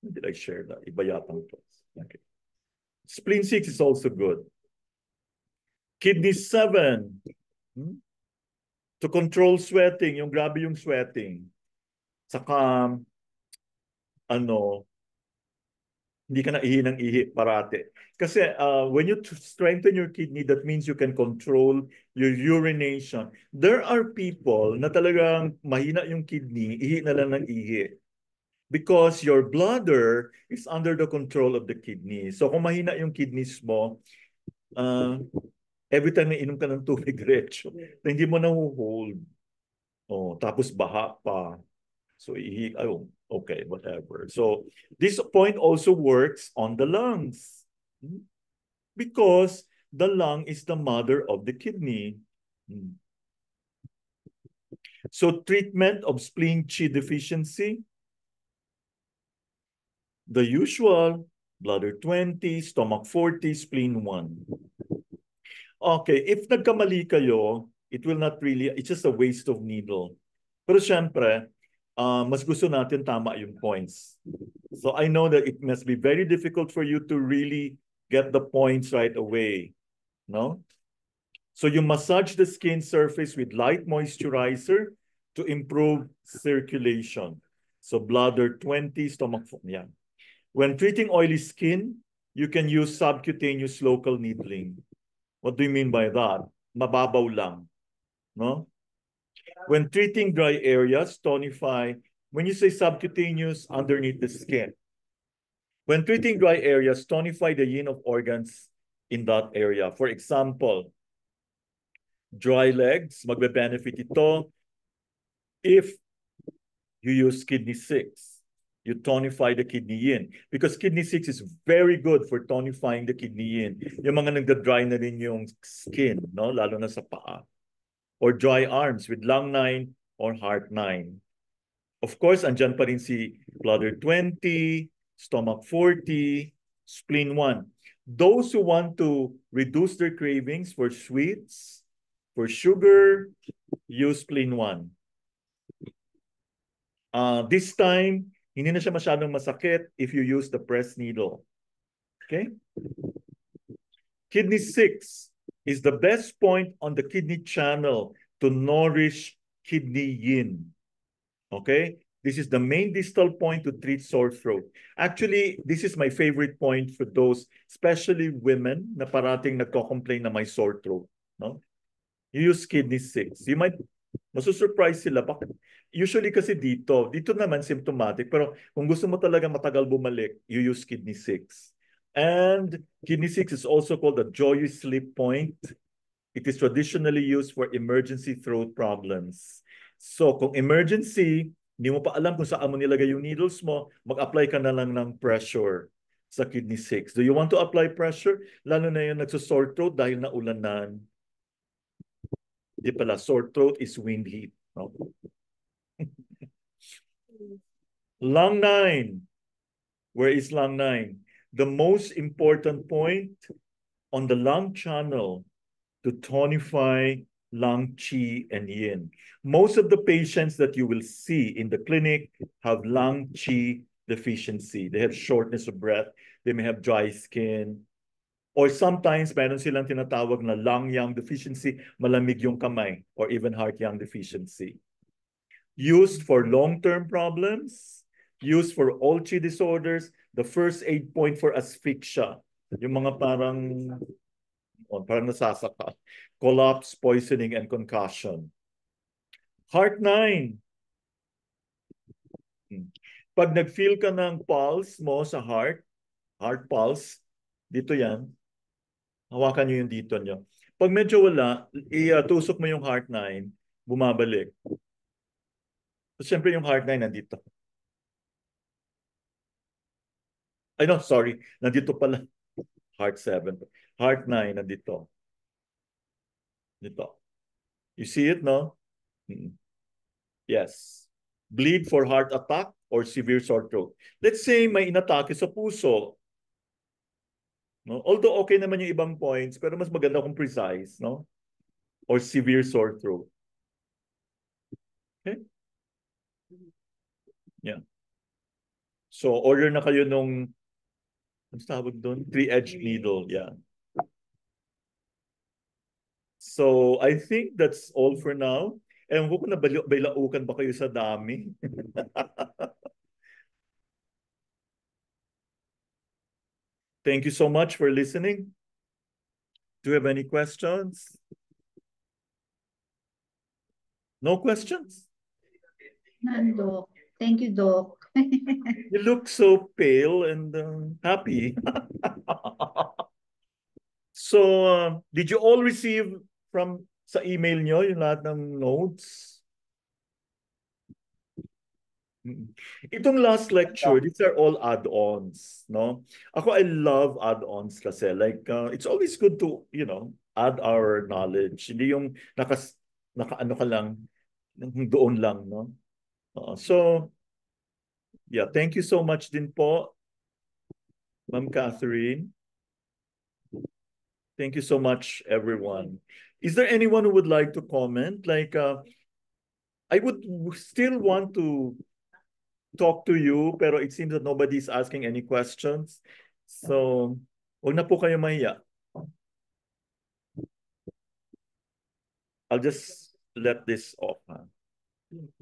Did I share that? Iba yatang to. Okay. Spleen 6 is also good. Kidney 7. To control sweating, yung grabe yung sweating. Saka, hindi ka na ihi ng ihi parate. Kasi when you strengthen your kidney, that means you can control your urination. There are people na talagang mahina yung kidney, ihi na lang ng ihi. Because your bladder is under the control of the kidney. So kung mahina yung kidneys mo, every time na inom ka ng tubig diretso, hindi mo na-hold. Tapos baha pa. So ihi, okay, whatever. So this point also works on the lungs. Because the lung is the mother of the kidney. So treatment of spleen Qi deficiency, the usual, bladder 20, stomach 40, spleen 1. Okay, if nagkamali kayo, it will not really, it's just a waste of needle. Pero syempre, mas gusto natin tama yung points. So I know that it must be very difficult for you to really get the points right away, no? So you massage the skin surface with light moisturizer to improve circulation. So bladder 20, stomach, yeah. When treating oily skin, you can use subcutaneous local needling. What do you mean by that? Mababaw lang, no? When treating dry areas, tonify. When you say subcutaneous, underneath the skin. When treating dry areas, tonify the yin of organs in that area. For example, dry legs, magbe-benefit ito if you use kidney 6. You tonify the kidney yin. Because kidney 6 is very good for tonifying the kidney yin. Yung mga nagda-dry na rin yung skin, no? Lalo na sa paa. Or dry arms with lung 9 or heart 9. Of course, andyan pa rin si bladder 20, stomach 40, spleen 1. Those who want to reduce their cravings for sweets, for sugar, use spleen 1. This time, hindi na siya masyadong masakit if you use the press needle. Okay? Kidney 6 is the best point on the kidney channel to nourish kidney yin. Okay? This is the main distal point to treat sore throat. Actually, this is my favorite point for those, especially women, na parating nagko-complain na may sore throat. No? You use kidney 6. You might, masusurprise sila. Bakit? Usually kasi dito naman symptomatic. Pero kung gusto mo talaga matagal bumalik, you use kidney 6. And kidney 6 is also called the joyous sleep point. It is traditionally used for emergency throat problems. So kung emergency, hindi mo pa alam kung saan mo nilagay yung needles mo, mag-apply ka na lang ng pressure sa kidney 6. Do you want to apply pressure? Lalo na yung nagsusore throat dahil naulanan. Di pala, sore throat is wind heat. No? Lung 9. Where is lung 9? The most important point on the lung channel to tonify lung qi and yin. Most of the patients that you will see in the clinic have lung qi deficiency. They have shortness of breath. They may have dry skin. Or sometimes meron silang tinatawag na lung yang deficiency, malamig yung kamay, or even heart yang deficiency. Used for long-term problems, used for all qi disorders, the first aid point for asphyxia, yung mga parang nasasaka, collapse, poisoning, and concussion. Heart 9. Pag nag-feel ka ng pulse mo sa heart pulse, dito yan, hawakan nyo yung dito nyo. Pag medyo wala, tusok mo yung heart 9, bumabalik. So, siyempre yung heart 9 nandito. Ay no, sorry. Nandito pala. Heart 7. Heart 9 nandito. Dito. You see it, no? Yes. Bleed for heart attack or severe sore throat. Let's say may inatake sa puso. No? Although okay naman yung ibang points, pero mas maganda kung precise, no? Or severe sore throat. Okay? Yeah. So order na kayo nung, ano tawag doon? 3-edged needle. Yeah. So I think that's all for now. Ewan ko kung nabailaukan ba kayo sa dami. Thank you so much for listening. Do you have any questions? No questions? None, Doc. Thank you, Doc. You look so pale and happy. So, did you all receive from sa email nyo yung lahat ng notes? Itong last lecture, these are all add-ons, no? Ako, I love add-ons kasi. Like, it's always good to, add our knowledge. Hindi yung naka-ano ka lang, doon lang, no? So, yeah, thank you so much din po, Ma'am Catherine. Thank you so much, everyone. Is there anyone who would like to comment? Like, I would still want to talk to you, pero it seems that nobody's asking any questions. So, huwag na po kayo mahiya. I'll just let this off.